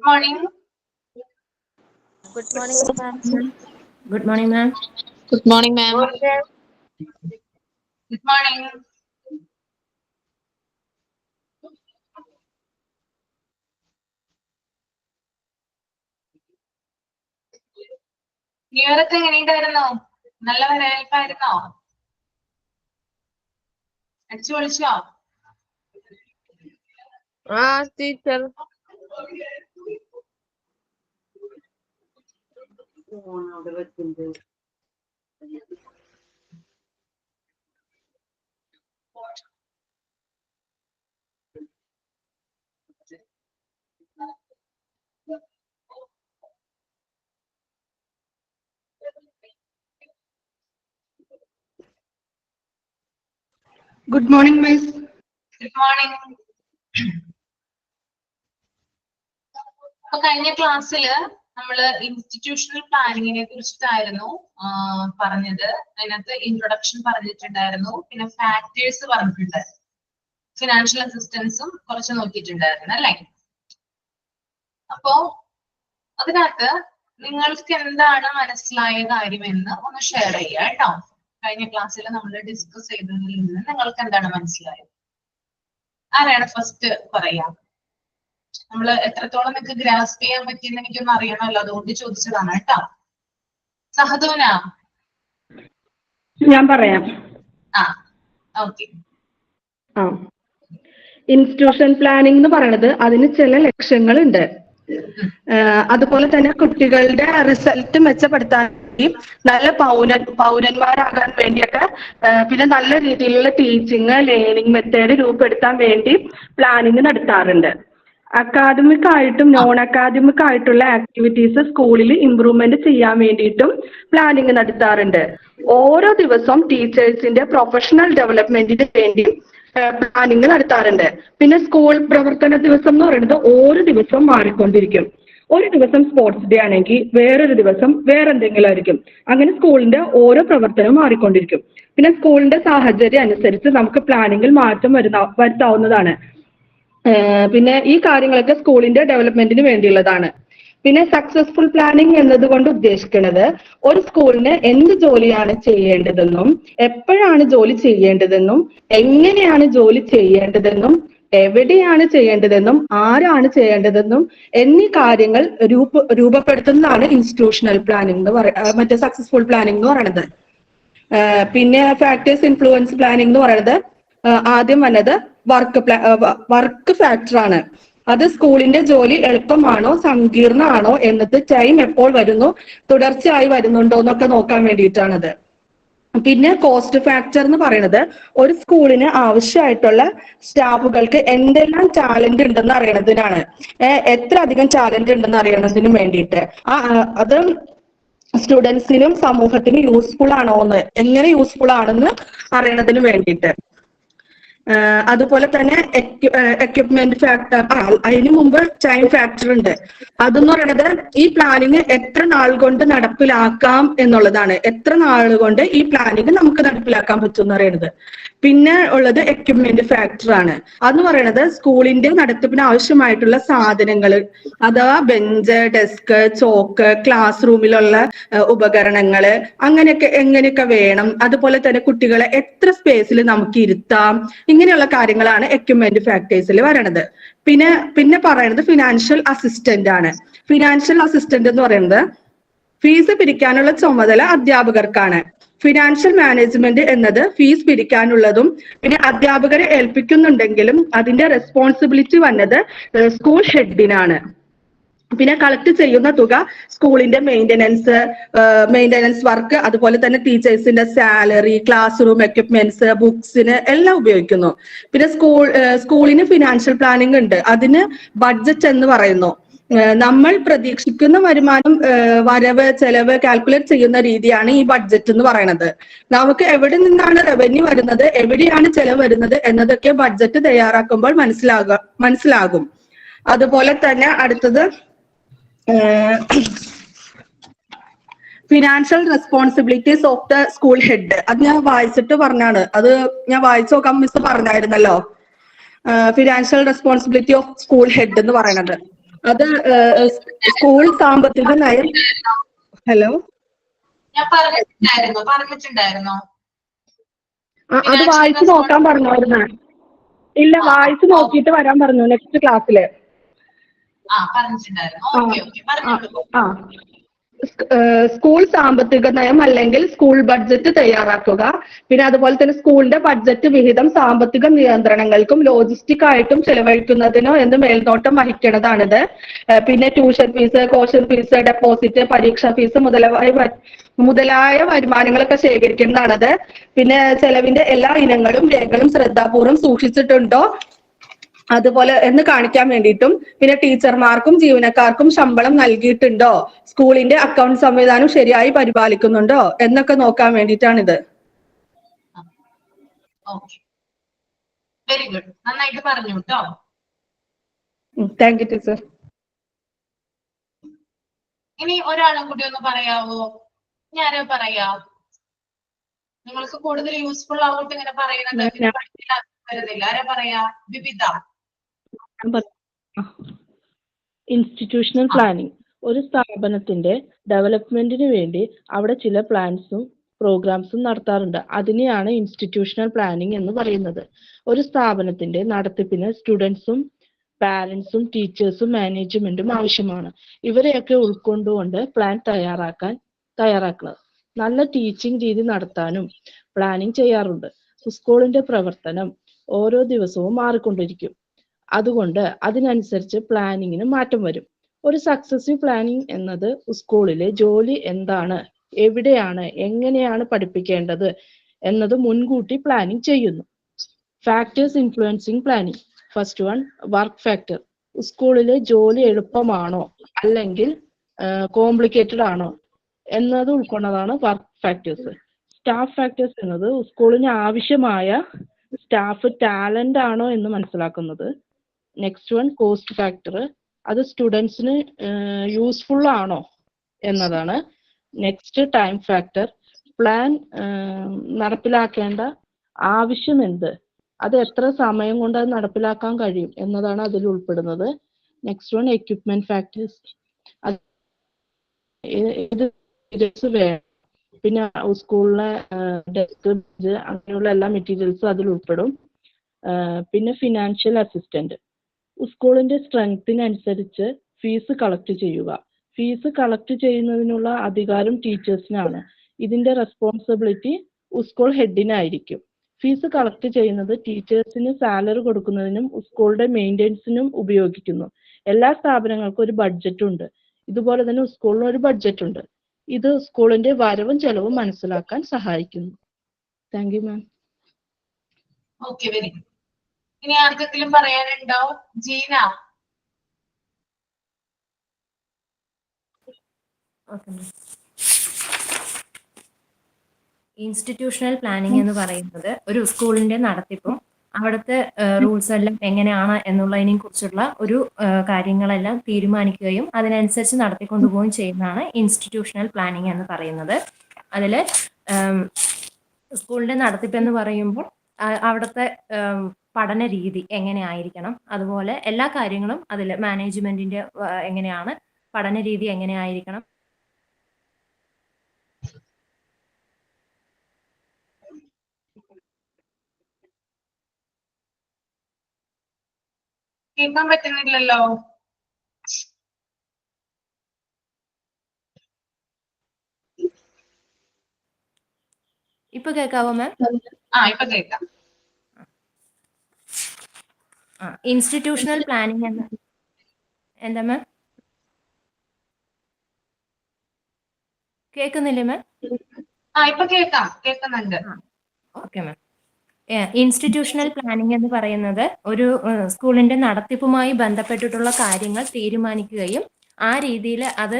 morning. Good morning, ma'am. Good morning, ma'am. Good morning, ma'am. Good morning. New year ഒക്കെ എങ്ങനെയുണ്ടായിരുന്നോ? നല്ല വരവേൽപ്പായിരുന്നോ? അടിച്ചു പൊളിച്ചോ? Teacher. Good morning, miss. Good morning. അപ്പൊ കഴിഞ്ഞ ക്ലാസ്സില് നമ്മള് ഇൻസ്റ്റിറ്റ്യൂഷണൽ പ്ലാനിങ്ങിനെ കുറിച്ചിട്ടായിരുന്നു പറഞ്ഞത്. അതിനകത്ത് ഇൻട്രൊഡക്ഷൻ പറഞ്ഞിട്ടുണ്ടായിരുന്നു, പിന്നെ ഫാക്ടേഴ്സ് പറഞ്ഞിട്ടുണ്ടായിരുന്നു, ഫിനാൻഷ്യൽ അസിസ്റ്റൻസും കുറച്ച് നോക്കിയിട്ടുണ്ടായിരുന്നു അല്ലേ? അപ്പോ അതിനകത്ത് നിങ്ങൾക്ക് എന്താണ് മനസ്സിലായ കാര്യമെന്ന് ഒന്ന് ഷെയർ ചെയ്യുക കേട്ടോ. കഴിഞ്ഞ ക്ലാസ്സിൽ നമ്മൾ ഡിസ്കസ് ചെയ്തതിൽ നിന്ന് നിങ്ങൾക്ക് എന്താണ് മനസ്സിലായത്? ആരാണ് ഫസ്റ്റ് പറയാ? നമ്മള് എത്രത്തോളം നിങ്ങൾക്ക് ഗ്രാസ്പ് ചെയ്യാൻ പറ്റിയെന്ന് എനിക്കൊന്നും അറിയണമല്ലോ, അതുകൊണ്ട് ചോദിച്ചതാണ് കേട്ടോ. സഹദൂന? ഞാൻ പറയാം. ഓക്കെ. ഇൻസ്റ്റിറ്റ്യൂഷൻ പ്ലാനിംഗ് എന്ന് പറയുന്നത് അതിന് ചില ലക്ഷ്യങ്ങളുണ്ട്. അതുപോലെ തന്നെ കുട്ടികളുടെ റിസൾട്ട് മെച്ചപ്പെടുത്താൻ നല്ല പൗരന്മാരാകാൻ വേണ്ടിയൊക്കെ പിന്നെ നല്ല രീതിയിലുള്ള ടീച്ചിങ് ലേണിംഗ് മെത്തേഡ് രൂപപ്പെടുത്താൻ വേണ്ടി പ്ലാനിങ് നടത്താറുണ്ട്. അക്കാദമിക് ആയിട്ടും നോൺ അക്കാദമിക് ആയിട്ടുള്ള ആക്ടിവിറ്റീസ് സ്കൂളിൽ ഇംപ്രൂവ്മെന്റ് ചെയ്യാൻ വേണ്ടിയിട്ടും പ്ലാനിങ് നടത്താറുണ്ട്. ഓരോ ദിവസവും ടീച്ചേഴ്സിന്റെ പ്രൊഫഷണൽ ഡെവലപ്മെന്റിന് വേണ്ടി പ്ലാനിങ് നടത്താറുണ്ട്. പിന്നെ സ്കൂൾ പ്രവർത്തന ദിവസം എന്ന് പറയുന്നത് ഓരോ ദിവസവും മാറിക്കൊണ്ടിരിക്കും. ഒരു ദിവസം സ്പോർട്സ് ഡേ ആണെങ്കിൽ വേറൊരു ദിവസം വേറെ എന്തെങ്കിലും ആയിരിക്കും. അങ്ങനെ സ്കൂളിന്റെ ഓരോ പ്രവർത്തനവും മാറിക്കൊണ്ടിരിക്കും. പിന്നെ സ്കൂളിന്റെ സാഹചര്യം അനുസരിച്ച് നമുക്ക് പ്ലാനിങ്ങിൽ മാറ്റം വരുത്താവുന്നതാണ്. പിന്നെ ഈ കാര്യങ്ങളൊക്കെ സ്കൂളിന്റെ ഡെവലപ്മെന്റിന് വേണ്ടിയുള്ളതാണ്. പിന്നെ സക്സസ്ഫുൾ പ്ലാനിങ് എന്നതുകൊണ്ട് ഉദ്ദേശിക്കുന്നത് ഒരു സ്കൂളിന് എന്ത് ജോലിയാണ് ചെയ്യേണ്ടതെന്നും എപ്പോഴാണ് ജോലി ചെയ്യേണ്ടതെന്നും എങ്ങനെയാണ് ജോലി ചെയ്യേണ്ടതെന്നും എവിടെയാണ് ചെയ്യേണ്ടതെന്നും ആരാണ് ചെയ്യേണ്ടതെന്നും എന്നീ കാര്യങ്ങൾ രൂപപ്പെടുത്തുന്നതാണ് ഇൻസ്റ്റിറ്റ്യൂഷണൽ പ്ലാനിംഗ് എന്ന് മറ്റേ സക്സസ്ഫുൾ പ്ലാനിംഗ് എന്ന് പറയുന്നത്. പിന്നെ ഫാക്ടേഴ്സ് ഇൻഫ്ലുവൻസ് പ്ലാനിംഗ് എന്ന് പറയുന്നത് ആദ്യം വന്നത് വർക്ക് ഫാക്ടറാണ്. അത് സ്കൂളിന്റെ ജോലി എളുപ്പമാണോ സങ്കീർണമാണോ എന്നത് ടൈം എപ്പോൾ വരുന്നു തുടർച്ചയായി വരുന്നുണ്ടോ എന്നൊക്കെ നോക്കാൻ വേണ്ടിയിട്ടാണത്. പിന്നെ കോസ്റ്റ് ഫാക്ടർ എന്ന് പറയുന്നത് ഒരു സ്കൂളിന് ആവശ്യമായിട്ടുള്ള സ്റ്റാഫുകൾക്ക് എന്തെല്ലാം ടാലന്റ് ഉണ്ടെന്ന് അറിയണതിനാണ്. എത്ര അധികം ടാലന്റ് ഉണ്ടെന്ന് അറിയണതിന് വേണ്ടിയിട്ട് അത് സ്റ്റുഡൻസിനും സമൂഹത്തിനും യൂസ്ഫുൾ ആണോ എന്ന് എങ്ങനെ യൂസ്ഫുൾ ആണെന്ന് അറിയണതിന് വേണ്ടിയിട്ട്. അതുപോലെ തന്നെ എക്യുപ്മെന്റ് ഫാക്ടർ, അതിനു മുമ്പ് ടൈം ഫാക്ടർ ഉണ്ട്. അതെന്ന് പറയുന്നത് ഈ പ്ലാനിങ് എത്ര നാൾ കൊണ്ട് നടപ്പിലാക്കാം എന്നുള്ളതാണ്. എത്ര നാൾ കൊണ്ട് ഈ പ്ലാനിങ് നമുക്ക് നടപ്പിലാക്കാൻ പറ്റും എന്ന് പറയുന്നത്. പിന്നെ ഉള്ളത് എക്യുപ്മെന്റ് ഫാക്ടർ ആണ്. അതെന്ന് പറയുന്നത് സ്കൂളിന്റെ നടത്തിപ്പിന് ആവശ്യമായിട്ടുള്ള സാധനങ്ങൾ, അഥവാ ബെഞ്ച്, ഡെസ്ക്, ചോക്ക്, ക്ലാസ് റൂമിലുള്ള ഉപകരണങ്ങള് എങ്ങനെയൊക്കെ വേണം, അതുപോലെ തന്നെ കുട്ടികളെ എത്ര സ്പേസിൽ നമുക്ക് ഇരുത്താം, ഇങ്ങനെയുള്ള കാര്യങ്ങളാണ് എക്യുപ്മെന്റ് ഫാക്ടേഴ്സിൽ വരണത്. പിന്നെ പറയുന്നത് ഫിനാൻഷ്യൽ അസിസ്റ്റന്റ് ആണ്. ഫിനാൻഷ്യൽ അസിസ്റ്റന്റ് എന്ന് പറയുന്നത് ഫീസ് പിരിക്കാനുള്ള ചുമതല അധ്യാപകർക്കാണ്. ഫിനാൻഷ്യൽ മാനേജ്മെന്റ് എന്നത് ഫീസ് പിരിക്കാനുള്ളതും പിന്നെ അധ്യാപകരെ ഏൽപ്പിക്കുന്നുണ്ടെങ്കിലും അതിന്റെ റെസ്പോൺസിബിലിറ്റി വന്നത് സ്കൂൾ ഹെഡിനാണ്. പിന്നെ കളക്ട് ചെയ്യുന്ന തുക സ്കൂളിന്റെ മെയിൻ്റനൻസ് വർക്ക്, അതുപോലെ തന്നെ ടീച്ചേഴ്സിന്റെ സാലറി, ക്ലാസ് റൂം എക്യുപ്മെന്റ്സ്, ബുക്സിന് എല്ലാം ഉപയോഗിക്കുന്നു. പിന്നെ സ്കൂളിന് ഫിനാൻഷ്യൽ പ്ലാനിംഗ് ഉണ്ട്. അതിന് ബഡ്ജറ്റ് എന്ന് പറയുന്നു. നമ്മൾ പ്രതീക്ഷിക്കുന്ന വരുമാനം, വരവ്, ചെലവ് കാൽക്കുലേറ്റ് ചെയ്യുന്ന രീതിയാണ് ഈ ബഡ്ജറ്റ് എന്ന് പറയുന്നത്. നമുക്ക് എവിടെ നിന്നാണ് റവന്യൂ വരുന്നത്, എവിടെയാണ് ചെലവ് വരുന്നത് എന്നതൊക്കെ ബഡ്ജറ്റ് തയ്യാറാക്കുമ്പോൾ മനസ്സിലാകും. അതുപോലെ തന്നെ അടുത്തത് financial responsibilities of the school head. അത് ഞാൻ വായിച്ചിട്ട് പറഞ്ഞാണ്, അത് ഞാൻ വായിച്ചു നോക്കാം മിസ് പറഞ്ഞായിരുന്നല്ലോ. Financial responsibility of school head എന്ന് പറയുന്നത് അത് സ്കൂൾ സാമ്പത്തിക നയം. ഹലോ, ഞാൻ പറഞ്ഞിട്ടുണ്ടായിരുന്നോ? അത് വായിച്ചു നോക്കാൻ പറഞ്ഞായിരുന്നു. ഇല്ല, വായിച്ചു നോക്കിയിട്ട് വരാൻ പറഞ്ഞു നെക്സ്റ്റ് ക്ലാസ്സില്. പറഞ്ഞിട്ടുണ്ടായിരുന്നു. ഓക്കെ പറഞ്ഞോളൂ. സ്കൂൾ സാമ്പത്തിക നയം അല്ലെങ്കിൽ സ്കൂൾ ബഡ്ജറ്റ് തയ്യാറാക്കുക. പിന്നെ അതുപോലെ തന്നെ സ്കൂളിന്റെ ബഡ്ജറ്റ് വിഹിതം സാമ്പത്തിക നിയന്ത്രണങ്ങൾക്കും ലോജിസ്റ്റിക് ആയിട്ടും ചെലവഴിക്കുന്നതിനോ എന്ന് മേൽനോട്ടം വഹിക്കുന്നതാണിത്. പിന്നെ tuition fees, caution fees, deposit, പരീക്ഷാ ഫീസ് മുതലായ വരുമാനങ്ങളൊക്കെ ശേഖരിക്കുന്നതാണത്. പിന്നെ ചെലവിന്റെ എല്ലാ ഇനങ്ങളും രേഖകളും ശ്രദ്ധാപൂർവം സൂക്ഷിച്ചിട്ടുണ്ടോ അതുപോലെ എന്ന് കാണിക്കാൻ വേണ്ടിയിട്ടും, പിന്നെ ടീച്ചർമാർക്കും ജീവനക്കാർക്കും ശമ്പളം നൽകിയിട്ടുണ്ടോ, സ്കൂളിന്റെ അക്കൗണ്ട് സംവിധാനം ശരിയായി പരിപാലിക്കുന്നുണ്ടോ എന്നൊക്കെ നോക്കാൻ വേണ്ടിയിട്ടാണിത്. വെരി ഗുഡ്, നന്നായിട്ട് പറഞ്ഞു കേട്ടോ. Thank you teacher. ഇനി ഒരാളും കൂടി ഒന്ന് പറയാവോ? ഞാനോ പറയാ? നിങ്ങൾക്ക് കൂടുതൽ യൂസ്ഫുൾ ആവട്ടെ ഇങ്ങനെ പറയുന്നത്. വരുന്നില്ല. ആരാ പറയാ? വിവിധ. ഇൻസ്റ്റിറ്റ്യൂഷണൽ പ്ലാനിംഗ് ഒരു സ്ഥാപനത്തിന്റെ ഡെവലപ്മെന്റിന് വേണ്ടി അവിടെ ചില പ്ലാൻസും പ്രോഗ്രാംസും നടത്താറുണ്ട്. അതിനെയാണ് ഇൻസ്റ്റിറ്റ്യൂഷണൽ പ്ലാനിംഗ് എന്ന് പറയുന്നത്. ഒരു സ്ഥാപനത്തിന്റെ നടത്തിപ്പിന് സ്റ്റുഡൻസും പാരന്റ്സും ടീച്ചേഴ്സും മാനേജ്മെന്റും ആവശ്യമാണ്. ഇവരെയൊക്കെ ഉൾക്കൊണ്ടുകൊണ്ട് പ്ലാൻ തയ്യാറാക്കണം. നല്ല ടീച്ചിങ് രീതി നടത്താനും പ്ലാനിംഗ് ചെയ്യാറുണ്ട്. സ്കൂളിന്റെ പ്രവർത്തനം ഓരോ ദിവസവും മാറിക്കൊണ്ടിരിക്കും. അതുകൊണ്ട് അതിനനുസരിച്ച് പ്ലാനിങ്ങിന് മാറ്റം വരും. ഒരു സക്സസീവ് പ്ലാനിംഗ് എന്നത് സ്കൂളിലെ ജോലി എന്താണ്, എവിടെയാണ്, എങ്ങനെയാണ് പഠിപ്പിക്കേണ്ടത് എന്നത് മുൻകൂട്ടി പ്ലാനിംഗ് ചെയ്യുന്നു. Factors influencing planning. First one, work factor. സ്കൂളിലെ ജോലി എളുപ്പമാണോ അല്ലെങ്കിൽ കോംപ്ലിക്കേറ്റഡ് ആണോ എന്നത് ഉൾക്കൊണ്ടതാണ് വർക്ക് ഫാക്ടേഴ്സ്. സ്റ്റാഫ് ഫാക്ടേഴ്സ് എന്നത് സ്കൂളിന് ആവശ്യമായ സ്റ്റാഫ് ടാലന്റ് ആണോ എന്ന് മനസ്സിലാക്കുന്നത്. Next one, cost factor. അത് സ്റ്റുഡൻസിന് യൂസ്ഫുൾ ആണോ എന്നതാണ്. Next, time factor. പ്ലാൻ നടപ്പിലാക്കേണ്ട ആവശ്യം എന്ത്, അത് എത്ര സമയം കൊണ്ട് അത് നടപ്പിലാക്കാൻ കഴിയും എന്നതാണ് അതിൽ ഉൾപ്പെടുന്നത്. Next one, equipment factors. ഇത് വേണം. പിന്നെ സ്കൂളിലെ ഡെസ്ക്, അങ്ങനെയുള്ള എല്ലാ മെറ്റീരിയൽസും അതിൽ ഉൾപ്പെടും. പിന്നെ ഫിനാൻഷ്യൽ അസിസ്റ്റന്റ്. സ്കൂളിന്റെ സ്ട്രെങ്തിനനുസരിച്ച് ഫീസ് കളക്ട് ചെയ്യുക. ഫീസ് കളക്ട് ചെയ്യുന്നതിനുള്ള അധികാരം ടീച്ചേഴ്സിനാണ്. ഇതിന്റെ റെസ്പോൺസിബിലിറ്റി സ്കൂൾ ഹെഡിനായിരിക്കും. ഫീസ് കളക്ട് ചെയ്യുന്നത് ടീച്ചേഴ്സിന് സാലറി കൊടുക്കുന്നതിനും സ്കൂളിന്റെ മെയിൻ്റെനൻസിനും ഉപയോഗിക്കുന്നു. എല്ലാ സ്ഥാപനങ്ങൾക്കും ഒരു ബഡ്ജറ്റ് ഉണ്ട്. ഇതുപോലെ തന്നെ സ്കൂളിന് ഒരു ബഡ്ജറ്റ് ഉണ്ട്. ഇത് സ്കൂളിന്റെ വരവും ചെലവും മനസ്സിലാക്കാൻ സഹായിക്കുന്നു. Thank you ma'am. Okay, very good. ഇനി ആർക്കെങ്കിലും പറയാനുണ്ടോ? ജീന. ഇൻസ്റ്റിറ്റ്യൂഷണൽ പ്ലാനിംഗ് എന്ന് പറയുന്നത് ഒരു സ്കൂളിന്റെ നടത്തിപ്പും അവിടുത്തെ റൂൾസ് എല്ലാം എങ്ങനെയാണ് എന്നുള്ളതിനെ കുറിച്ചുള്ള ഒരു കാര്യങ്ങളെല്ലാം തീരുമാനിക്കുകയും അതിനനുസരിച്ച് നടത്തിക്കൊണ്ടുപോവുകയും ചെയ്യുന്നതാണ് ഇൻസ്റ്റിറ്റ്യൂഷണൽ പ്ലാനിംഗ് എന്ന് പറയുന്നത്. അതിൽ സ്കൂളിന്റെ നടത്തിപ്പ് എന്ന് പറയുമ്പോൾ അവിടുത്തെ പഠന രീതി എങ്ങനെ ആയിരിക്കണം, അതുപോലെ എല്ലാ കാര്യങ്ങളും അതിൽ മാനേജ്മെന്റിന്റെ എങ്ങനെയാണ്, പഠന രീതി എങ്ങനെ ആയിരിക്കണം, കേൾക്കാൻ പറ്റുന്നില്ലല്ലോ. ഇപ്പൊ കേൾക്കാവോ മാം? ഇപ്പൊ കേൾക്കാം. ഇൻസ്റ്റിറ്റ്യൂഷണൽ പ്ലാനിംഗ് എന്ന് എന്താ മാം? കേൾക്കുന്നില്ലേ മാം? ഇപ്പൊ കേൾക്കുന്നുണ്ട്. Okay ma'am. ഇൻസ്റ്റിറ്റ്യൂഷണൽ പ്ലാനിംഗ് എന്ന് പറയുന്നത് ഒരു സ്കൂളിന്റെ നടത്തിപ്പുമായി ബന്ധപ്പെട്ടിട്ടുള്ള കാര്യങ്ങൾ തീരുമാനിക്കുകയും ആ രീതിയിൽ അത്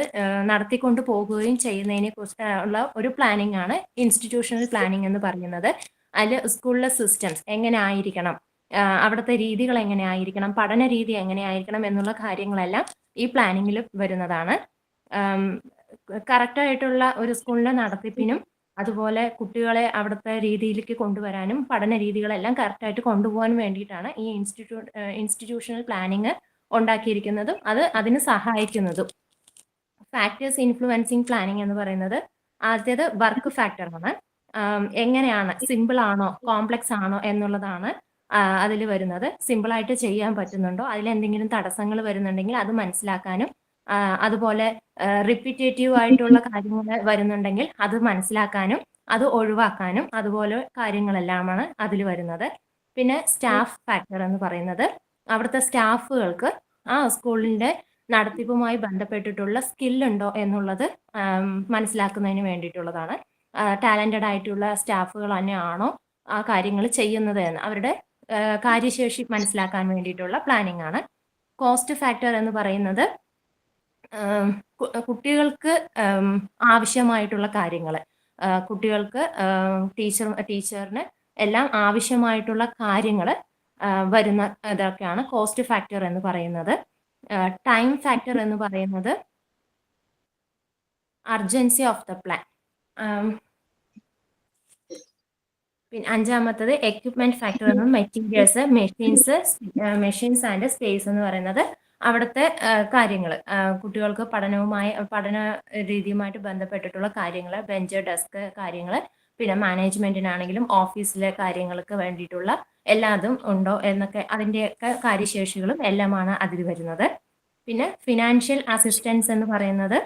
നടത്തിക്കൊണ്ട് പോകുകയും ചെയ്യുന്നതിനെ കുറിച്ചുള്ള ഒരു പ്ലാനിംഗ് ആണ് ഇൻസ്റ്റിറ്റ്യൂഷണൽ പ്ലാനിംഗ് എന്ന് പറയുന്നത്. അതിൽ സ്കൂളിലെ സിസ്റ്റംസ് എങ്ങനെ ആയിരിക്കണം, അവിടുത്തെ രീതികൾ എങ്ങനെ ആയിരിക്കണം, പഠന രീതി എങ്ങനെ ആയിരിക്കണം എന്നുള്ള കാര്യങ്ങളെല്ലാം ഈ പ്ലാനിങ്ങിൽ വരുന്നതാണ്. കറക്റ്റായിട്ടുള്ള ഒരു സ്കൂളിന്റെ നടത്തിപ്പിനും അതുപോലെ കുട്ടികളെ അവിടുത്തെ രീതിയിലേക്ക് കൊണ്ടുവരാനും പഠന രീതികളെല്ലാം കറക്റ്റായിട്ട് കൊണ്ടുപോകാൻ വേണ്ടിയിട്ടാണ് ഈ ഇൻസ്റ്റിറ്റ്യൂഷണൽ പ്ലാനിങ് ഉണ്ടാക്കിയിരിക്കുന്നതും അത് അതിന് സഹായിക്കുന്നതും. ഫാക്ടേഴ്സ് ഇൻഫ്ലുവൻസിങ് പ്ലാനിങ് എന്ന് പറയുന്നത് ആദ്യത്തേത് വർക്ക് ഫാക്ടറാണ്. എങ്ങനെയാണ്, സിമ്പിൾ ആണോ കോംപ്ലക്സ് ആണോ എന്നുള്ളതാണ് അതിൽ വരുന്നത്. സിമ്പിളായിട്ട് ചെയ്യാൻ പറ്റുന്നുണ്ടോ, അതിലെന്തെങ്കിലും തടസ്സങ്ങൾ വരുന്നുണ്ടെങ്കിൽ അത് മനസ്സിലാക്കാനും അതുപോലെ റിപ്പീറ്റേറ്റീവ് ആയിട്ടുള്ള കാര്യങ്ങൾ വരുന്നുണ്ടെങ്കിൽ അത് മനസ്സിലാക്കാനും അത് ഒഴിവാക്കാനും അതുപോലെ കാര്യങ്ങളെല്ലാമാണ് അതിൽ വരുന്നത്. പിന്നെ സ്റ്റാഫ് ഫാക്ടർ എന്ന് പറയുന്നത് അവിടുത്തെ സ്റ്റാഫുകൾക്ക് ആ സ്കൂളിൻ്റെ നടത്തിപ്പുമായി ബന്ധപ്പെട്ടിട്ടുള്ള സ്കില്ലുണ്ടോ എന്നുള്ളത് മനസ്സിലാക്കുന്നതിന് വേണ്ടിയിട്ടുള്ളതാണ്. ടാലന്റഡ് ആയിട്ടുള്ള സ്റ്റാഫുകൾ തന്നെയാണോ ആ കാര്യങ്ങൾ ചെയ്യുന്നത് എന്ന് അവരുടെ കാര്യശേഷി മനസ്സിലാക്കാൻ വേണ്ടിയിട്ടുള്ള പ്ലാനിംഗ് ആണ്. കോസ്റ്റ് ഫാക്ടർ എന്ന് പറയുന്നത് കുട്ടികൾക്ക് ആവശ്യമായിട്ടുള്ള കാര്യങ്ങൾ, കുട്ടികൾക്ക് ടീച്ചറിന് എല്ലാം ആവശ്യമായിട്ടുള്ള കാര്യങ്ങൾ വരുന്ന ഇതൊക്കെയാണ് കോസ്റ്റ് ഫാക്ടർ എന്ന് പറയുന്നത്. ടൈം ഫാക്ടർ എന്ന് പറയുന്നത് അർജൻസി ഓഫ് ദ പ്ലാൻ. പിന്നെ അഞ്ചാമത്തത് എക്യുപ്മെന്റ് ഫാക്ടർ എന്നും മെറ്റീരിയൽസ്, മെഷീൻസ് ആൻഡ് സ്പേസ് എന്ന് പറയുന്നത് അവിടുത്തെ കാര്യങ്ങൾ, കുട്ടികൾക്ക് പഠന രീതിയുമായിട്ട് ബന്ധപ്പെട്ടിട്ടുള്ള കാര്യങ്ങൾ, ബെഞ്ച്, ഡെസ്ക് കാര്യങ്ങൾ, പിന്നെ മാനേജ്മെന്റിനാണെങ്കിലും ഓഫീസിലെ കാര്യങ്ങൾക്ക് വേണ്ടിയിട്ടുള്ള എല്ലാതും ഉണ്ടോ എന്നൊക്കെ അതിൻ്റെയൊക്കെ കാര്യശേഷികളും എല്ലാമാണ് അതിൽ വരുന്നത്. പിന്നെ ഫിനാൻഷ്യൽ അസിസ്റ്റൻസ് എന്ന് പറയുന്നത്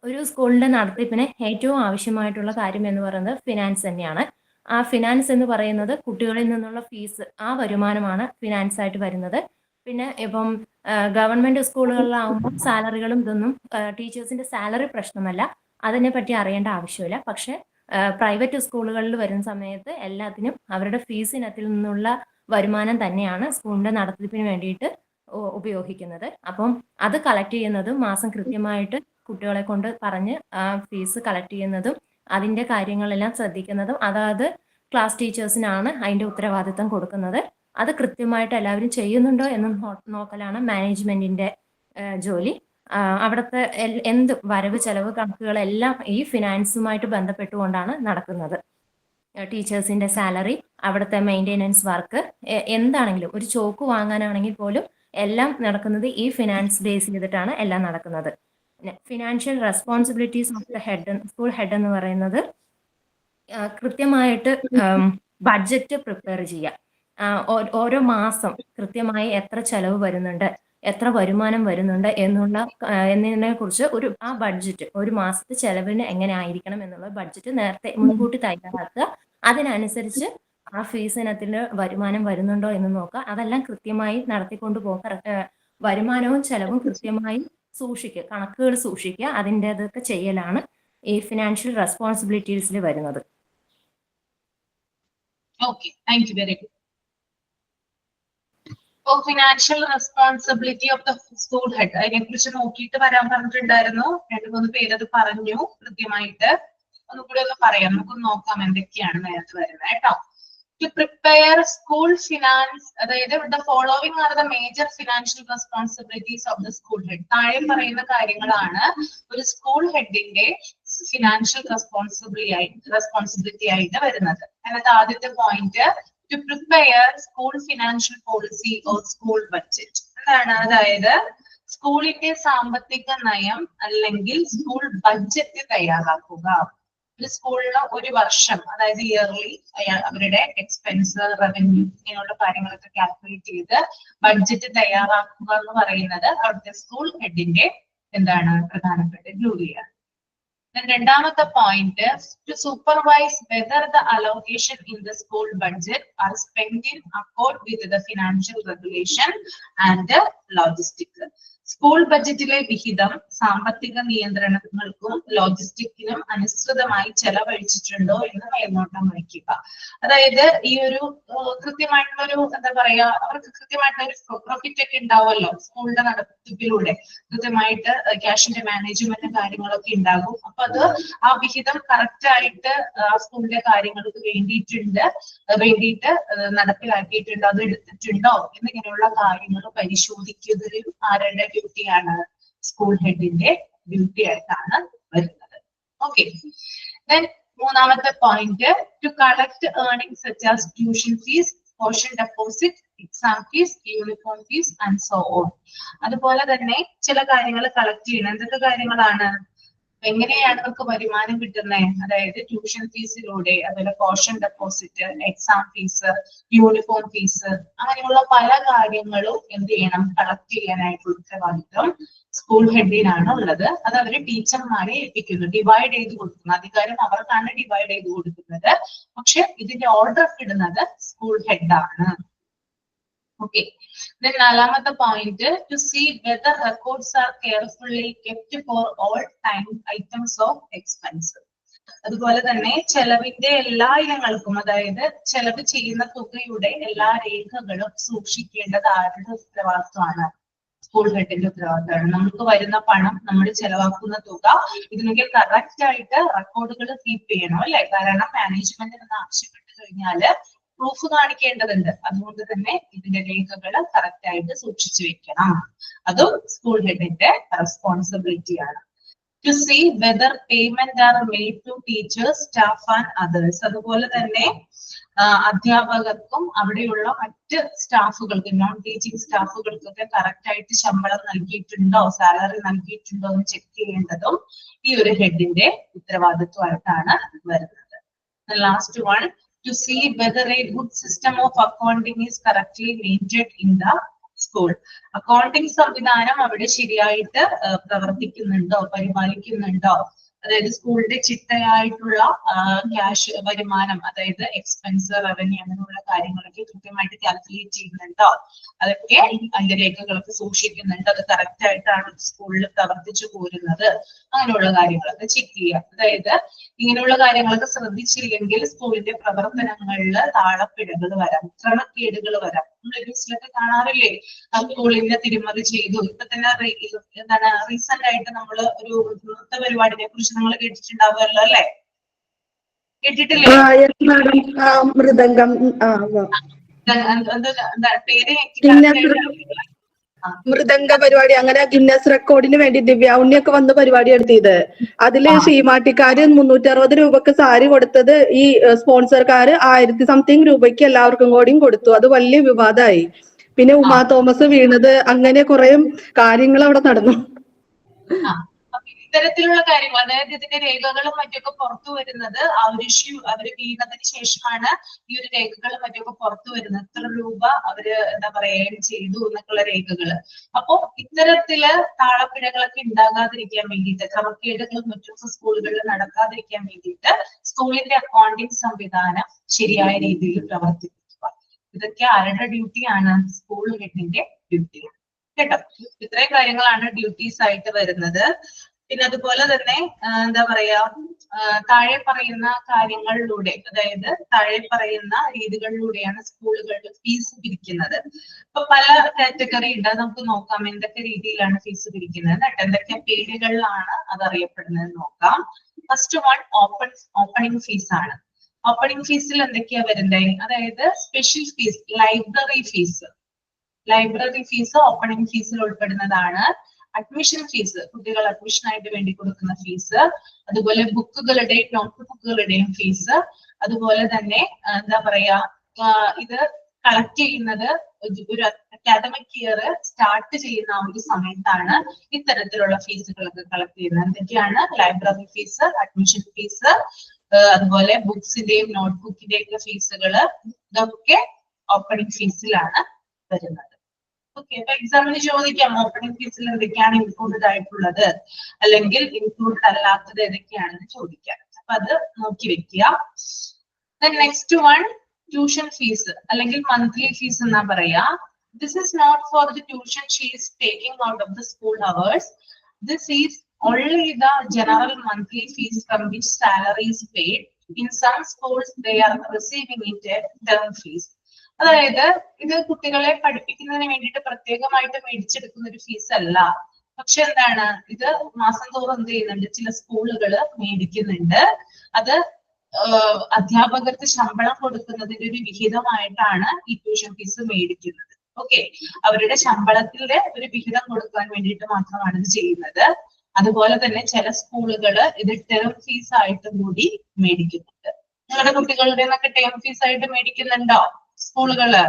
ഒരു സ്കൂളിന്റെ നടത്തിപ്പിന് ഏറ്റവും ആവശ്യമായിട്ടുള്ള കാര്യം എന്ന് പറയുന്നത് ഫിനാൻസ് തന്നെയാണ്. ആ ഫിനാൻസ് എന്ന് പറയുന്നത് കുട്ടികളിൽ നിന്നുള്ള ഫീസ്, ആ വരുമാനമാണ് ഫിനാൻസ് ആയിട്ട് വരുന്നത്. പിന്നെ ഇപ്പം ഗവൺമെന്റ് സ്കൂളുകളിലാവുമ്പോൾ സാലറികളും ഇതൊന്നും ടീച്ചേഴ്സിന്റെ സാലറി പ്രശ്നമല്ല, അതിനെ പറ്റി അറിയേണ്ട ആവശ്യമില്ല. പക്ഷെ പ്രൈവറ്റ് സ്കൂളുകളിൽ വരുന്ന സമയത്ത് എല്ലാത്തിനും അവരുടെ ഫീസിനത്തിൽ നിന്നുള്ള വരുമാനം തന്നെയാണ് സ്കൂളിന്റെ നടത്തിപ്പിന് വേണ്ടിയിട്ട് ഉപയോഗിക്കുന്നത്. അപ്പം അത് കളക്ട് ചെയ്യുന്നതും മാസം കൃത്യമായിട്ട് കുട്ടികളെ കൊണ്ട് പറഞ്ഞ് ഫീസ് കളക്ട് ചെയ്യുന്നതും അതിൻ്റെ കാര്യങ്ങളെല്ലാം ശ്രദ്ധിക്കുന്നതും അതായത് ക്ലാസ് ടീച്ചേഴ്സിനാണ് അതിൻ്റെ ഉത്തരവാദിത്തം കൊടുക്കുന്നത്. അത് കൃത്യമായിട്ട് എല്ലാവരും ചെയ്യുന്നുണ്ടോ എന്ന് നോക്കലാണ് മാനേജ്മെന്റിന്റെ ജോലി. അവിടുത്തെ എന്ത് വരവ് ചെലവ് കണക്കുകളെല്ലാം ഈ ഫിനാൻസുമായിട്ട് ബന്ധപ്പെട്ടുകൊണ്ടാണ് നടക്കുന്നത്. ടീച്ചേഴ്സിന്റെ സാലറി, അവിടുത്തെ മെയിൻ്റെനൻസ് വർക്ക്, എന്താണെങ്കിലും ഒരു ചോക്ക് വാങ്ങാനാണെങ്കിൽ പോലും എല്ലാം നടക്കുന്നത് ഈ ഫിനാൻസ് ബേസ് ചെയ്തിട്ടാണ് എല്ലാം നടക്കുന്നത്. Financial responsibilities of the head, school head എന്ന് പറയുന്നത് കൃത്യമായിട്ട് ബഡ്ജറ്റ് പ്രിപ്പയർ ചെയ്യുക. ഓരോ മാസം കൃത്യമായി എത്ര ചെലവ് വരുന്നുണ്ട്, എത്ര വരുമാനം വരുന്നുണ്ട് എന്നതിനെ കുറിച്ച് ആ ബഡ്ജറ്റ്, ഒരു മാസത്തെ ചെലവിന് എങ്ങനെ ആയിരിക്കണം എന്നുള്ള ബഡ്ജറ്റ് നേരത്തെ മുൻകൂട്ടി തയ്യാറാക്കുക. അതിനനുസരിച്ച് ആ ഫീസ് ഇനത്തിൽ വരുമാനം വരുന്നുണ്ടോ എന്ന് നോക്കുക. അതെല്ലാം കൃത്യമായി നടത്തിക്കൊണ്ടു പോകുക. വരുമാനവും ചെലവും കൃത്യമായി സൂക്ഷിക്കുക, കണക്കുകൾ സൂക്ഷിക്കുക, അതിൻ്റെതൊക്കെ ചെയ്യലാണ് ഈ ഫിനാൻഷ്യൽ റെസ്പോൺസിബിലിറ്റീസിൽ വരുന്നത്. Okay, thank U, very good. Financial responsibility of the school head, അതിനെ കുറിച്ച് നോക്കിയിട്ട് വരാൻ പറഞ്ഞിട്ടുണ്ടായിരുന്നു. 2-3 പേരത് പറഞ്ഞു കൃത്യമായിട്ട്. ഒന്നുകൂടി ഒന്ന് പറയാം, നമുക്ക് നോക്കാം എന്തൊക്കെയാണ് നേരത്തെ വരുന്നത് കേട്ടോ. To prepare school finance, അതായത് the following are the major financial responsibilities of the school head. താഴെ പറയുന്ന കാര്യങ്ങളാണ് ഒരു സ്കൂൾ ഹെഡിന്റെ ഫിനാൻഷ്യൽ റെസ്പോൺസിബിലിറ്റി ആയിട്ട് വരുന്നത്. അതിനകത്ത് ആദ്യത്തെ point, to prepare school financial policy or school budget. എന്താണ്? അതായത് സ്കൂളിന്റെ സാമ്പത്തിക നയം അല്ലെങ്കിൽ സ്കൂൾ ബഡ്ജറ്റ് തയ്യാറാക്കുക. ഒരു സ്കൂളിന് ഒരു വർഷം, അതായത് ഇയർലി അവരുടെ എക്സ്പെൻസ്, റവന്യൂ ഇങ്ങനെയുള്ള കാര്യങ്ങളൊക്കെ കാൽക്കുലേറ്റ് ചെയ്ത് ബഡ്ജറ്റ് തയ്യാറാക്കുക എന്ന് പറയുന്നത് അവിടുത്തെ സ്കൂൾ ഹെഡിന്റെ എന്താണ് പ്രധാനപ്പെട്ട ജോലിയാണ്. രണ്ടാമത്തെ point, to supervise whether the allocation in the school budget are spent in accord with the financial regulation and logistics. School ബഡ്ജറ്റിലെ വിഹിതം സാമ്പത്തിക നിയന്ത്രണങ്ങൾക്കും ലോജിസ്റ്റിക്കിനും അനുസൃതമായി ചെലവഴിച്ചിട്ടുണ്ടോ എന്ന് മേൽനോട്ടം വഹിക്കുക. അതായത് ഈ ഒരു കൃത്യമായിട്ടുള്ള ഒരു എന്താ പറയാ, അവർക്ക് കൃത്യമായിട്ടുള്ള ഒരു പ്രോഫിറ്റ് ഒക്കെ ഉണ്ടാവുമല്ലോ സ്കൂളിന്റെ നടത്തിപ്പിലൂടെ, കൃത്യമായിട്ട് ക്യാഷിന്റെ മാനേജ്മെന്റ് കാര്യങ്ങളൊക്കെ ഉണ്ടാകും. അപ്പൊ അത് ആ വിഹിതം കറക്റ്റ് ആയിട്ട് ആ സ്കൂളിന്റെ കാര്യങ്ങൾക്ക് വേണ്ടിയിട്ട് നടപ്പിലാക്കിയിട്ടുണ്ടോ, അത് എടുത്തിട്ടുണ്ടോ എന്നിങ്ങനെയുള്ള കാര്യങ്ങൾ പരിശോധിക്കുന്നതിൽ ആരുടെ ഡ്യൂട്ടിയാണ്? സ്കൂൾ ഹെഡിന്റെ ഡ്യൂട്ടി ആയിട്ടാണ് വരുന്നത്. ഓക്കെ, ദെൻ മൂന്നാമത്തെ point, to collect earnings such as tuition fees, portion deposit, exam fees, uniform fees and so on. അതുപോലെ തന്നെ ചില കാര്യങ്ങൾ കളക്ട് ചെയ്യണം. എന്തൊക്കെ കാര്യങ്ങളാണ്? എങ്ങനെയാണ് നമുക്ക് വരുമാനം കിട്ടുന്നത്? അതായത് ട്യൂഷൻ ഫീസിലൂടെ, അതുപോലെ caution deposit, exam fees, uniform fees, അങ്ങനെയുള്ള പല കാര്യങ്ങളും എന്ത് ചെയ്യണം? കളക്ട് ചെയ്യാനായിട്ടുള്ള ഉത്തരവാദിത്വം സ്കൂൾ ഹെഡിനാണ് ഉള്ളത്. അത് അവര് ടീച്ചർമാരെ ഏൽപ്പിക്കുന്നു, ഡിവൈഡ് ചെയ്ത് കൊടുക്കുന്നു. അധികാരം അവർക്കാണ് ഡിവൈഡ് ചെയ്ത് കൊടുക്കുന്നത്. പക്ഷെ ഇതിന്റെ ഓർഡർ ഇടുന്നത് സ്കൂൾ ഹെഡാണ്. Okay. Then നാലാമത്തെ point, to see whether records are carefully kept for all time items of expense. അതുപോലെ തന്നെ ചെലവിന്റെ എല്ലാ ഇനങ്ങൾക്കും, അതായത് ചെലവ് ചെയ്യുന്ന തുകയുടെ എല്ലാ രേഖകളും സൂക്ഷിക്കേണ്ടത് ആരുടെ ഉത്തരവാദിത്വമാണ്? സ്കൂൾ ഹെഡിന്റെ ഉത്തരവാദിത്തമാണ്. നമുക്ക് വരുന്ന പണം, നമ്മൾ ചെലവാക്കുന്ന തുക, ഇതിനൊക്കെ കറക്റ്റ് ആയിട്ട് റെക്കോർഡുകൾ കീപ്പ് ചെയ്യണം അല്ലെ? കാരണം മാനേജ്മെന്റിന് ആവശ്യപ്പെട്ട് കഴിഞ്ഞാല് പ്രൂഫ് കാണിക്കേണ്ടതുണ്ട്. അതുകൊണ്ട് തന്നെ ഇതിന്റെ രേഖകൾ കറക്റ്റ് ആയിട്ട് സൂക്ഷിച്ചു വെക്കണം. അതും സ്കൂൾ ഹെഡിന്റെ റെസ്പോൺസിബിലിറ്റിയാണ്. To see whether payment are made to teachers, staff and others. അതുപോലെ തന്നെ അധ്യാപകർക്കും അവിടെയുള്ള മറ്റ് സ്റ്റാഫുകൾക്ക്, നോൺ ടീച്ചിങ് സ്റ്റാഫുകൾക്കൊക്കെ കറക്റ്റ് ആയിട്ട് ശമ്പളം നൽകിയിട്ടുണ്ടോ, സാലറി നൽകിയിട്ടുണ്ടോ എന്ന് ചെക്ക് ചെയ്യേണ്ടതും ഈ ഒരു ഹെഡിന്റെ ഉത്തരവാദിത്വമായിട്ടാണ് വരുന്നത്. Last one, to see whether a good system of accounting is correctly maintained in the school. Accounting സംവിധാനം അവിടെ ശരിയായിട്ട് പ്രവർത്തിക്കുന്നുണ്ടോ, പരിപാലിക്കുന്നുണ്ടോ? അതായത് സ്കൂളിന്റെ ചിട്ടയായിട്ടുള്ള ക്യാഷ് വരുമാനം, അതായത് എക്സ്പെൻസ്, റവന്യൂ, അങ്ങനെയുള്ള കാര്യങ്ങളൊക്കെ കൃത്യമായിട്ട് കാൽക്കുലേറ്റ് ചെയ്യുന്നുണ്ടോ? അതൊക്കെ അതിന്റെ രേഖകളൊക്കെ സൂക്ഷിക്കുന്നുണ്ടോ? അത് കറക്റ്റ് ആയിട്ടാണ് സ്കൂളിൽ പ്രവർത്തിച്ചു പോരുന്നത്? അങ്ങനെയുള്ള കാര്യങ്ങളൊക്കെ ചെക്ക് ചെയ്യുക. അതായത് ഇങ്ങനെയുള്ള കാര്യങ്ങളൊക്കെ ശ്രദ്ധിച്ചില്ലെങ്കിൽ സ്കൂളിന്റെ പ്രവർത്തനങ്ങളിൽ താളപ്പിഴകൾ വരാം, ക്രമക്കേടുകൾ വരാം. നമ്മൾ ന്യൂസിലൊക്കെ കാണാറില്ലേ, സ്കൂളിന്റെ തിരിമറി ചെയ്തു. ഇപ്പൊ തന്നെ എന്താണ് റീസെന്റ് ആയിട്ട് നമ്മൾ ഒരു നൃത്ത പരിപാടിനെ കുറിച്ച് നിങ്ങൾ കേട്ടിട്ടുണ്ടാവുമല്ലോ അല്ലെ? കേട്ടിട്ടില്ലേ? മൃദംഗം, പേര് മൃദംഗ പരിപാടി, അങ്ങനെ ഗിന്നസ് റെക്കോർഡിന് വേണ്ടി ദിവ്യ ഉണ്ണിയൊക്കെ വന്ന് പരിപാടി നടത്തിയത്. അതില് ശ്രീമാട്ടിക്കാര് 360 രൂപക്ക് സാരി കൊടുത്തത് ഈ സ്പോൺസർക്കാര് 1000 സംതിങ് രൂപയ്ക്ക് എല്ലാവർക്കും കൂടിയും കൊടുത്തു. അത് വലിയ വിവാദമായി. പിന്നെ ഉമാ തോമസ് വീണത്, അങ്ങനെ കുറെ കാര്യങ്ങൾ അവിടെ നടന്നു. ഇത്തരത്തിലുള്ള കാര്യങ്ങൾ, അതായത് ഇതിന്റെ രേഖകളും മറ്റൊക്കെ പുറത്തു വരുന്നത് ആ ഒരു ഇഷ്യൂ അവര് വീണതിന് ശേഷമാണ് ഈ ഒരു രേഖകളും മറ്റൊക്കെ പുറത്തു വരുന്നത്. എത്ര രൂപ അവര് എന്താ പറയാ ചെയ്തു എന്നൊക്കെയുള്ള രേഖകള്. അപ്പോ ഇത്തരത്തില് താളപ്പിഴകളൊക്കെ ഉണ്ടാകാതിരിക്കാൻ വേണ്ടിയിട്ട്, ക്രമക്കേടുകളും മറ്റൊക്കെ സ്കൂളുകളിൽ നടക്കാതിരിക്കാൻ വേണ്ടിയിട്ട് സ്കൂളിന്റെ അക്കൗണ്ടിംഗ് സംവിധാനം ശരിയായ രീതിയിൽ പ്രവർത്തിപ്പിക്കുക. ഇതൊക്കെ ആരുടെ ഡ്യൂട്ടിയാണ്? സ്കൂൾ ഹെഡിന്റെ ഡ്യൂട്ടിയാണ് കേട്ടോ. ഇത്രയും കാര്യങ്ങളാണ് ഡ്യൂട്ടീസ് ആയിട്ട് വരുന്നത്. പിന്നെ അതുപോലെ തന്നെ എന്താ പറയാ, താഴെ പറയുന്ന കാര്യങ്ങളിലൂടെ, അതായത് താഴെ പറയുന്ന രീതികളിലൂടെയാണ് സ്കൂളുകളുടെ ഫീസ് പിരിക്കുന്നത്. ഇപ്പൊ പല കാറ്റഗറി ഉണ്ട്, അത് നമുക്ക് നോക്കാം എന്തൊക്കെ രീതിയിലാണ് ഫീസ് പിരിക്കുന്നത്, എന്തൊക്കെ പേരുകളിലാണ് അത് അറിയപ്പെടുന്നത് നോക്കാം. ഫസ്റ്റ് വൺ ഓപ്പണിംഗ് ഫീസ് ആണ്. ഓപ്പണിംഗ് ഫീസിൽ എന്തൊക്കെയാ വരുന്നത്? അതായത് special fees, library fees opening ഫീസിൽ ഉൾപ്പെടുന്നതാണ്. അഡ്മിഷൻ ഫീസ്, കുട്ടികൾ അഡ്മിഷനായിട്ട് വേണ്ടി കൊടുക്കുന്ന ഫീസ്, അതുപോലെ ബുക്കുകളുടെയും നോട്ട്ബുക്കുകളുടെയും ഫീസ്, അതുപോലെ തന്നെ എന്താ പറയാ, ഇത് കളക്ട് ചെയ്യുന്നത് ഒരു അക്കാദമിക് ഇയർ സ്റ്റാർട്ട് ചെയ്യുന്ന ആ ഒരു സമയത്താണ് ഇത്തരത്തിലുള്ള ഫീസുകളൊക്കെ കളക്ട് ചെയ്യുന്നത്. എന്തൊക്കെയാണ്? ലൈബ്രറി ഫീസ്, അഡ്മിഷൻ ഫീസ്, അതുപോലെ ബുക്സിന്റെയും നോട്ട്ബുക്കിന്റെയും ഒക്കെ ഫീസുകള്, ഇതൊക്കെ ഓപ്പണിംഗ് ഫീസിലാണ് വരുന്നത്. ഓക്കെ, അപ്പൊ എക്സാമിന് ചോദിക്കാം ഓപ്പണിംഗ് ഫീസിൽ എന്തൊക്കെയാണ് ഇൻക്ലൂഡഡ് ആയിട്ടുള്ളത്, അല്ലെങ്കിൽ ഇൻക്ലൂഡഡ് അല്ലാത്തത് ഏതൊക്കെയാണെന്ന് ചോദിക്കാം. അപ്പൊ അത് നോക്കി വെക്കുക. നെക്സ്റ്റ് വൺ, ട്യൂഷൻ ഫീസ് അല്ലെങ്കിൽ മന്ത്ലി ഫീസ് എന്നാ പറയാ. This is not for the tuition she is taking out of the school hours. This is only the general monthly fees from which salary is paid. In some schools they are receiving it as term fees. അതായത് ഇത് കുട്ടികളെ പഠിപ്പിക്കുന്നതിന് വേണ്ടിയിട്ട് പ്രത്യേകമായിട്ട് മേടിച്ചെടുക്കുന്ന ഒരു fees അല്ല. പക്ഷെ എന്താണ്, ഇത് മാസം തോറും എന്ത് ചെയ്യുന്നുണ്ട്, ചില സ്കൂളുകൾ മേടിക്കുന്നുണ്ട്. അത് അധ്യാപകർക്ക് ശമ്പളം കൊടുക്കുന്നതിന്റെ ഒരു വിഹിതമായിട്ടാണ് ഈ ട്യൂഷൻ ഫീസ് മേടിക്കുന്നത്. ഓക്കെ, അവരുടെ ശമ്പളത്തിന്റെ ഒരു വിഹിതം കൊടുക്കാൻ വേണ്ടിയിട്ട് മാത്രമാണ് ഇത് ചെയ്യുന്നത്. അതുപോലെ തന്നെ ചില സ്കൂളുകള് ഇത് ടേം ഫീസ് ആയിട്ട് കൂടി മേടിക്കുന്നുണ്ട്. നിങ്ങളുടെ കുട്ടികളുടെ ടേം ഫീസ് ആയിട്ട് മേടിക്കുന്നുണ്ടോ സ്കൂളുകള്?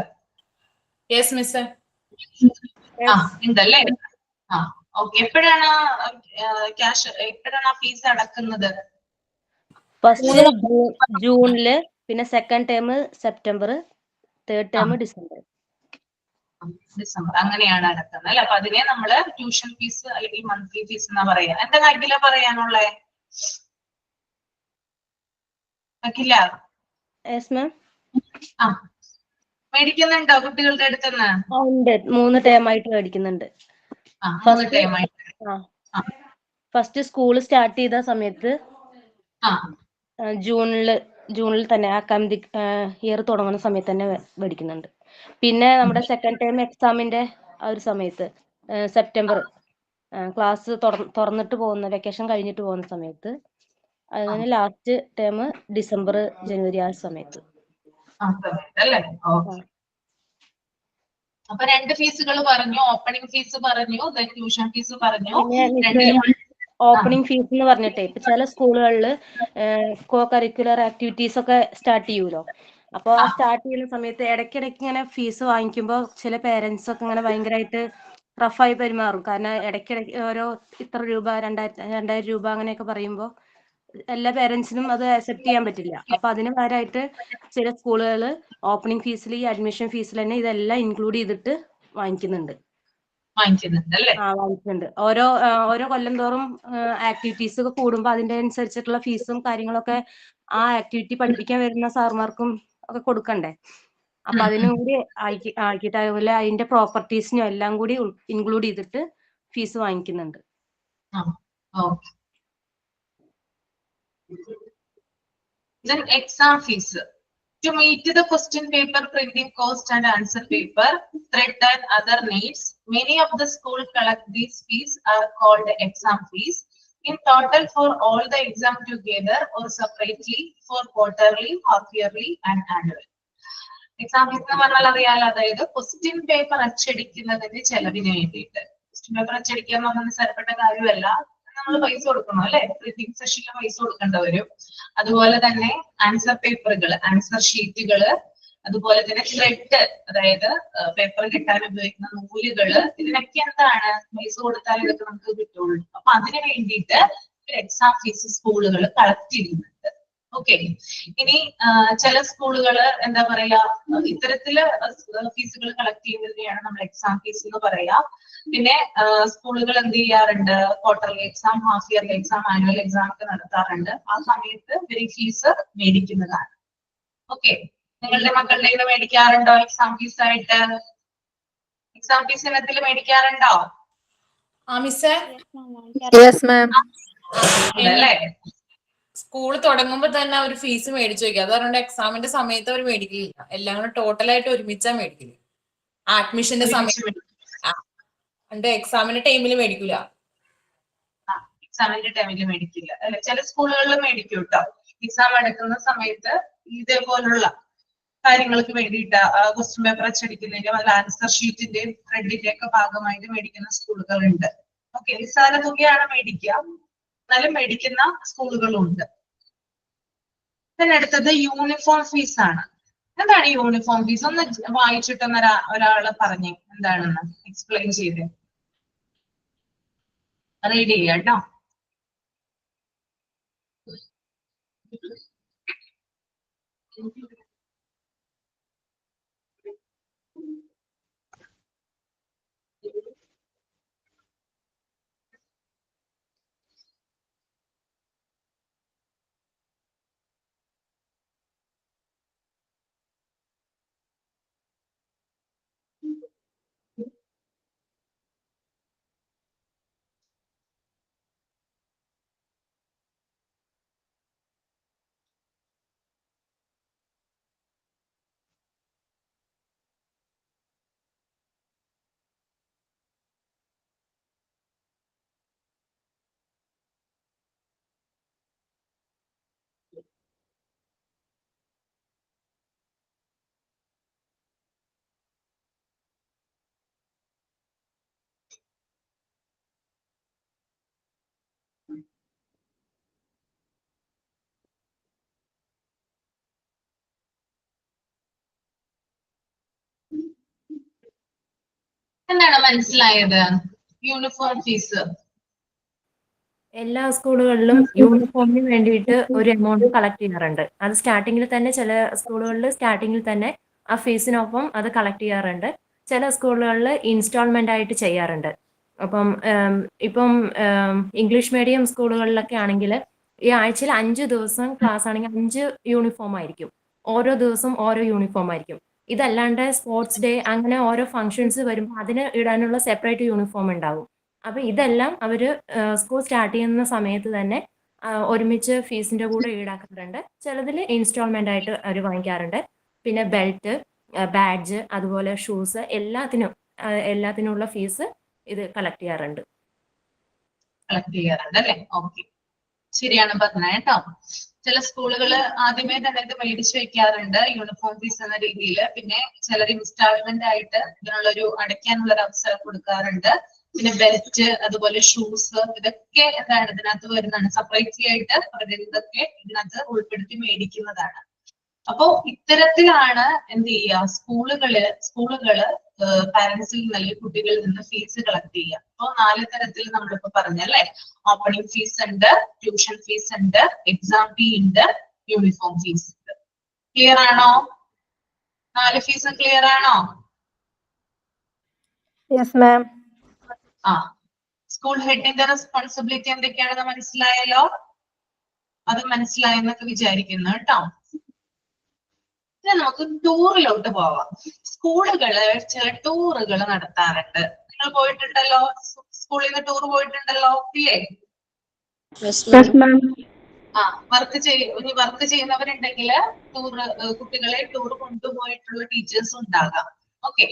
Yes miss. ആ ഉണ്ടല്ലേ. ആ ഓക്കെ. എപ്പോഴാണ് ആ ഫീസ് അടക്കുന്നത്? ഫസ്റ്റ് ജൂണില്, പിന്നെ second term September, third term December. December അങ്ങനെയാണ് അടക്കുന്നത് അല്ലെ. അപ്പൊ അതിനെ നമ്മള് ട്യൂഷൻ ഫീസ് അല്ലെങ്കിൽ മന്ത്ലി ഫീസ് എന്നാ പറയാ. എന്താ അഖില പറയാനുള്ളേ? അഖില ആ മേടിക്കുന്നുണ്ടോ കുട്ടികളുടെ അടുത്തുനിന്ന്? ഉണ്ട്, 3 ടേം ആയിട്ട് മേടിക്കുന്നുണ്ട്. ഫസ്റ്റ് സ്കൂൾ സ്റ്റാർട്ട് ചെയ്ത സമയത്ത് ജൂണിൽ തന്നെ അക്കാദമിക് ഇയർ തുടങ്ങുന്ന സമയത്ത് തന്നെ മേടിക്കുന്നുണ്ട്. പിന്നെ നമ്മുടെ സെക്കൻഡ് ടേം എക്സാമിന്റെ ആ ഒരു സമയത്ത് സെപ്റ്റംബർ ക്ലാസ് തുറന്നിട്ട് പോകുന്ന, വെക്കേഷൻ കഴിഞ്ഞിട്ട് പോകുന്ന സമയത്ത്, അതിന് ലാസ്റ്റ് ടേം ഡിസംബർ ജനുവരി ആ സമയത്ത്. അപ്പൊ 2 ഫീസുകൾ പറഞ്ഞു. ഓപ്പണിംഗ് ഫീസ് പറഞ്ഞു, ട്യൂഷൻ ഫീസ് പറഞ്ഞു. ഓപ്പണിംഗ് ഫീസ് എന്ന് പറഞ്ഞിട്ടേ ഇപ്പൊ ചില സ്കൂളുകളിൽ കോ കരിക്കുലർ ആക്ടിവിറ്റീസ് ഒക്കെ സ്റ്റാർട്ട് ചെയ്യൂലോ. അപ്പോൾ ആ സ്റ്റാർട്ട് ചെയ്യുന്ന സമയത്ത് ഇടയ്ക്കിടയ്ക്ക് ഇങ്ങനെ ഫീസ് വാങ്ങിക്കുമ്പോൾ ചില പേരൻസ് ഒക്കെ ഇങ്ങനെ ഭയങ്കരമായിട്ട് റഫായി പെരുമാറും. കാരണം ഇടയ്ക്കിടയ്ക്ക് ഓരോ ഇത്ര രൂപ, 2000 രൂപ അങ്ങനെയൊക്കെ പറയുമ്പോൾ എല്ലാ പേരൻസിനും അത് അക്സെപ്റ്റ് ചെയ്യാൻ പറ്റില്ല. അപ്പൊ അതിന് പകരമായിട്ട് ചില സ്കൂളുകൾ ഓപ്പണിംഗ് ഫീസിൽ ഈ അഡ്മിഷൻ ഫീസിൽ തന്നെ ഇതെല്ലാം ഇൻക്ലൂഡ് ചെയ്തിട്ട് വാങ്ങിക്കുന്നുണ്ട്. വാങ്ങിക്കുന്നുണ്ട്. ഓരോ കൊല്ലം തോറും ആക്ടിവിറ്റീസ് ഒക്കെ കൂടുമ്പോൾ അതിന്റെ അനുസരിച്ചിട്ടുള്ള ഫീസും കാര്യങ്ങളൊക്കെ ആ ആക്ടിവിറ്റി പഠിപ്പിക്കാൻ വരുന്ന സാർമാർക്കും ഒക്കെ കൊടുക്കണ്ടേ. അപ്പൊ അതിനും കൂടി ആക്കിയിട്ട്, അതുപോലെ അതിന്റെ പ്രോപ്പർട്ടീസിനും എല്ലാം കൂടി ഇൻക്ലൂഡ് ചെയ്തിട്ട് fees വാങ്ങിക്കുന്നുണ്ട്. Then exam fees. To meet the question paper printing cost and answer paper, thread and other needs, many of the schools collect these fees are called exam fees. In total for all the exam together or separately for quarterly, half yearly and annual. Exam fees എന്ന് പറഞ്ഞാൽ അറിയാലോ, അതായത് question paper അച്ചടിക്കുന്നതിന്റെ ചെലവിന് വേണ്ടിയിട്ട്. Question paper അച്ചടിക്കുക എന്ന് പറഞ്ഞാൽ നിസ്സാരപ്പെട്ട കാര്യമല്ല. നമ്മൾ പൈസ കൊടുക്കണം അല്ലെ. പ്രിന്റിംഗ് സെഷനിൽ പൈസ കൊടുക്കേണ്ട വരും. അതുപോലെ തന്നെ ആൻസർ പേപ്പറുകൾ, ആൻസർ ഷീറ്റുകള്, അതുപോലെ തന്നെ ത്രെഡ്, അതായത് പേപ്പർ കിട്ടാൻ ഉപയോഗിക്കുന്ന നൂലുകള്, ഇതിനൊക്കെ എന്താണ് പൈസ കൊടുത്താൽ ഇതൊക്കെ നമുക്ക് കിട്ടുള്ളൂ. അപ്പൊ അതിന് വേണ്ടിയിട്ട് എക്സാം ഫീസ് സ്കൂളുകൾ കളക്ട് ചെയ്യുന്നുണ്ട്. ഓക്കെ. ഇനി ചില സ്കൂളുകള് എന്താ പറയാ, ഇത്തരത്തില് ഫീസുകൾ കളക്ട് ചെയ്യുന്നതിനെയാണ് നമ്മൾ എക്സാം ഫീസ് എന്ന് പറയാ. പിന്നെ സ്കൂളുകൾ എന്ത് ചെയ്യാറുണ്ട്, quarterly exam, half yearly exam, annual exam ഒക്കെ നടത്താറുണ്ട്. ആ സമയത്ത് ഇവര് ഫീസ് മേടിക്കുന്നതാണ്. ഓക്കെ. നിങ്ങളുടെ മക്കളുടെ ഇത് മേടിക്കാറുണ്ടോ എക്സാം ഫീസ് ആയിട്ട്? എക്സാം ഫീസ് ഇനത്തിൽ മേടിക്കാറുണ്ടോ? അല്ലേ? സ്കൂൾ തുടങ്ങുമ്പോ തന്നെ അവർ ഫീസ് മേടിച്ചു വെക്കുക. അത് പറഞ്ഞിട്ട് എക്സാമിന്റെ സമയത്ത് അവർ മേടിക്കില്ല. എല്ലാം കൂടെ ടോട്ടലായിട്ട് ഒരുമിച്ചാ മേടിക്കില്ല. അഡ്മിഷന്റെ സമയത്ത്, എക്സാമിന്റെ ടൈമിൽ മേടിക്കൂല. എക്സാമിന്റെ ടൈമിൽ മേടിക്കില്ല അല്ലെ. ചില സ്കൂളുകളിൽ മേടിക്കും കേട്ടോ. എക്സാം എടുക്കുന്ന സമയത്ത് ഇതേപോലുള്ള കാര്യങ്ങൾക്ക് വേണ്ടിയിട്ട് ക്വസ്റ്റ്യൻ പേപ്പർ അച്ചടിക്കുന്നതിന്റെ, ആൻസർ ഷീറ്റിന്റെയും ത്രെഡിന്റെ ഒക്കെ ഭാഗമായിട്ട് മേടിക്കുന്ന സ്കൂളുകളുണ്ട്. ഓക്കെ. നിസ്സാര തുകയാണ് മേടിക്കുക, എന്നാലും മേടിക്കുന്ന സ്കൂളുകളുണ്ട്. പിന്നെ അടുത്തത് യൂണിഫോം ഫീസ് ആണ്. എന്താണ് യൂണിഫോം ഫീസ്? ഒന്ന് വായിച്ചിട്ടൊന്ന് ഒരാള് പറഞ്ഞേ എന്താണെന്ന്, എക്സ്പ്ലെയിൻ ചെയ്തേ. റീഡ് ചെയ്യാം കേട്ടോ. എന്താണ് മനസ്സിലായത്? യൂണിഫോം ഫീസ് എല്ലാ സ്കൂളുകളിലും യൂണിഫോമിന് വേണ്ടിയിട്ട് ഒരു എമൗണ്ട് കളക്ട് ചെയ്യാറുണ്ട്. അത് സ്റ്റാർട്ടിങ്ങിൽ തന്നെ ചില സ്കൂളുകളിൽ സ്റ്റാർട്ടിങ്ങിൽ തന്നെ ആ ഫീസിനൊപ്പം അത് കളക്ട് ചെയ്യാറുണ്ട്. ചില സ്കൂളുകളിൽ ഇൻസ്റ്റാൾമെന്റ് ആയിട്ട് ചെയ്യാറുണ്ട്. അപ്പം ഇംഗ്ലീഷ് മീഡിയം സ്കൂളുകളിലൊക്കെ ആണെങ്കിൽ ഈ ആഴ്ചയിൽ 5 ദിവസം ക്ലാസ് ആണെങ്കിൽ 5 യൂണിഫോം ആയിരിക്കും. ഓരോ ദിവസം ഓരോ യൂണിഫോം ആയിരിക്കും. ഇതല്ലാണ്ട് സ്പോർട്സ് ഡേ അങ്ങനെ ഓരോ ഫംഗ്ഷൻസ് വരുമ്പോൾ അതിന് ഇടാനുള്ള സെപ്പറേറ്റ് യൂണിഫോം ഉണ്ടാവും. അപ്പൊ ഇതെല്ലാം അവര് സ്കൂൾ സ്റ്റാർട്ട് ചെയ്യുന്ന സമയത്ത് തന്നെ ഒരുമിച്ച് ഫീസിന്റെ കൂടെ ഈടാക്കാറുണ്ട്. ചിലതിൽ ഇൻസ്റ്റാൾമെന്റ് ആയിട്ട് അവർ വാങ്ങിക്കാറുണ്ട്. പിന്നെ ബെൽറ്റ്, ബാഡ്ജ്, അതുപോലെ ഷൂസ് എല്ലാത്തിനുള്ള ഫീസ് ഇത് കളക്ട് ചെയ്യാറുണ്ട്. അല്ലേ? ഓക്കെ, ശരിയാണ് പറഞ്ഞത് കേട്ടോ. ചില സ്കൂളുകൾ ആദ്യമേ തന്നെ ഇത് മേടിച്ചു വെക്കാറുണ്ട് യൂണിഫോം ഫീസ് എന്ന രീതിയിൽ. പിന്നെ ചിലർ ഇൻസ്റ്റാൾമെന്റ് ആയിട്ട് ഇതിനുള്ളൊരു അടയ്ക്കാനുള്ള ഒരു അവസരം കൊടുക്കാറുണ്ട്. പിന്നെ ബെൽറ്റ്, അതുപോലെ ഷൂസ്, ഇതൊക്കെ എന്താണ് ഇതിനകത്ത് വരുന്നതാണ്. സെപ്പറേറ്റ്ലി ആയിട്ട് അവരുടെ ഇതൊക്കെ ഇതിനകത്ത് ഉൾപ്പെടുത്തി മേടിക്കുന്നതാണ്. അപ്പോ ഇത്തരത്തിലാണ് എന്ത് ചെയ്യുക, സ്കൂളുകള് പാരന്റ്സിൽ നിന്ന് അല്ലെങ്കിൽ കുട്ടികളിൽ നിന്ന് ഫീസ് കളക്ട് ചെയ്യുക. അപ്പൊ 4 തരത്തിൽ നമ്മളിപ്പോ പറഞ്ഞല്ലേ. ഓപ്പണിംഗ് ഫീസ് ഉണ്ട്, ട്യൂഷൻ ഫീസ് ഉണ്ട്, എക്സാം ഫീ ഉണ്ട്, യൂണിഫോം ഫീസ് ഉണ്ട്. ക്ലിയർ ആണോ? 4 ഫീസും ക്ലിയർ ആണോ? Yes ma'am. സ്കൂൾ ഹെഡിന്റെ റെസ്പോൺസിബിലിറ്റി എന്തൊക്കെയാണെന്ന് മനസ്സിലായല്ലോ? അത് മനസ്സിലായെന്നൊക്കെ വിചാരിക്കുന്നു കേട്ടോ. ഇനി നമുക്ക് ടൂറിലോട്ട് പോവാം. സ്കൂളുകള് ചില ടൂറുകൾ നടത്താറുണ്ട്. നിങ്ങൾ പോയിട്ടുണ്ടല്ലോ, സ്കൂളിൽ നിന്ന് ടൂർ പോയിട്ടുണ്ടല്ലോ, ഇല്ലേ? വർക്ക് ചെയ്യുന്നവരുണ്ടെങ്കിൽ കുട്ടികളെ ടൂർ കൊണ്ടുപോയിട്ടുള്ള ടീച്ചേഴ്സും ഉണ്ടാകാം. ഓക്കെ,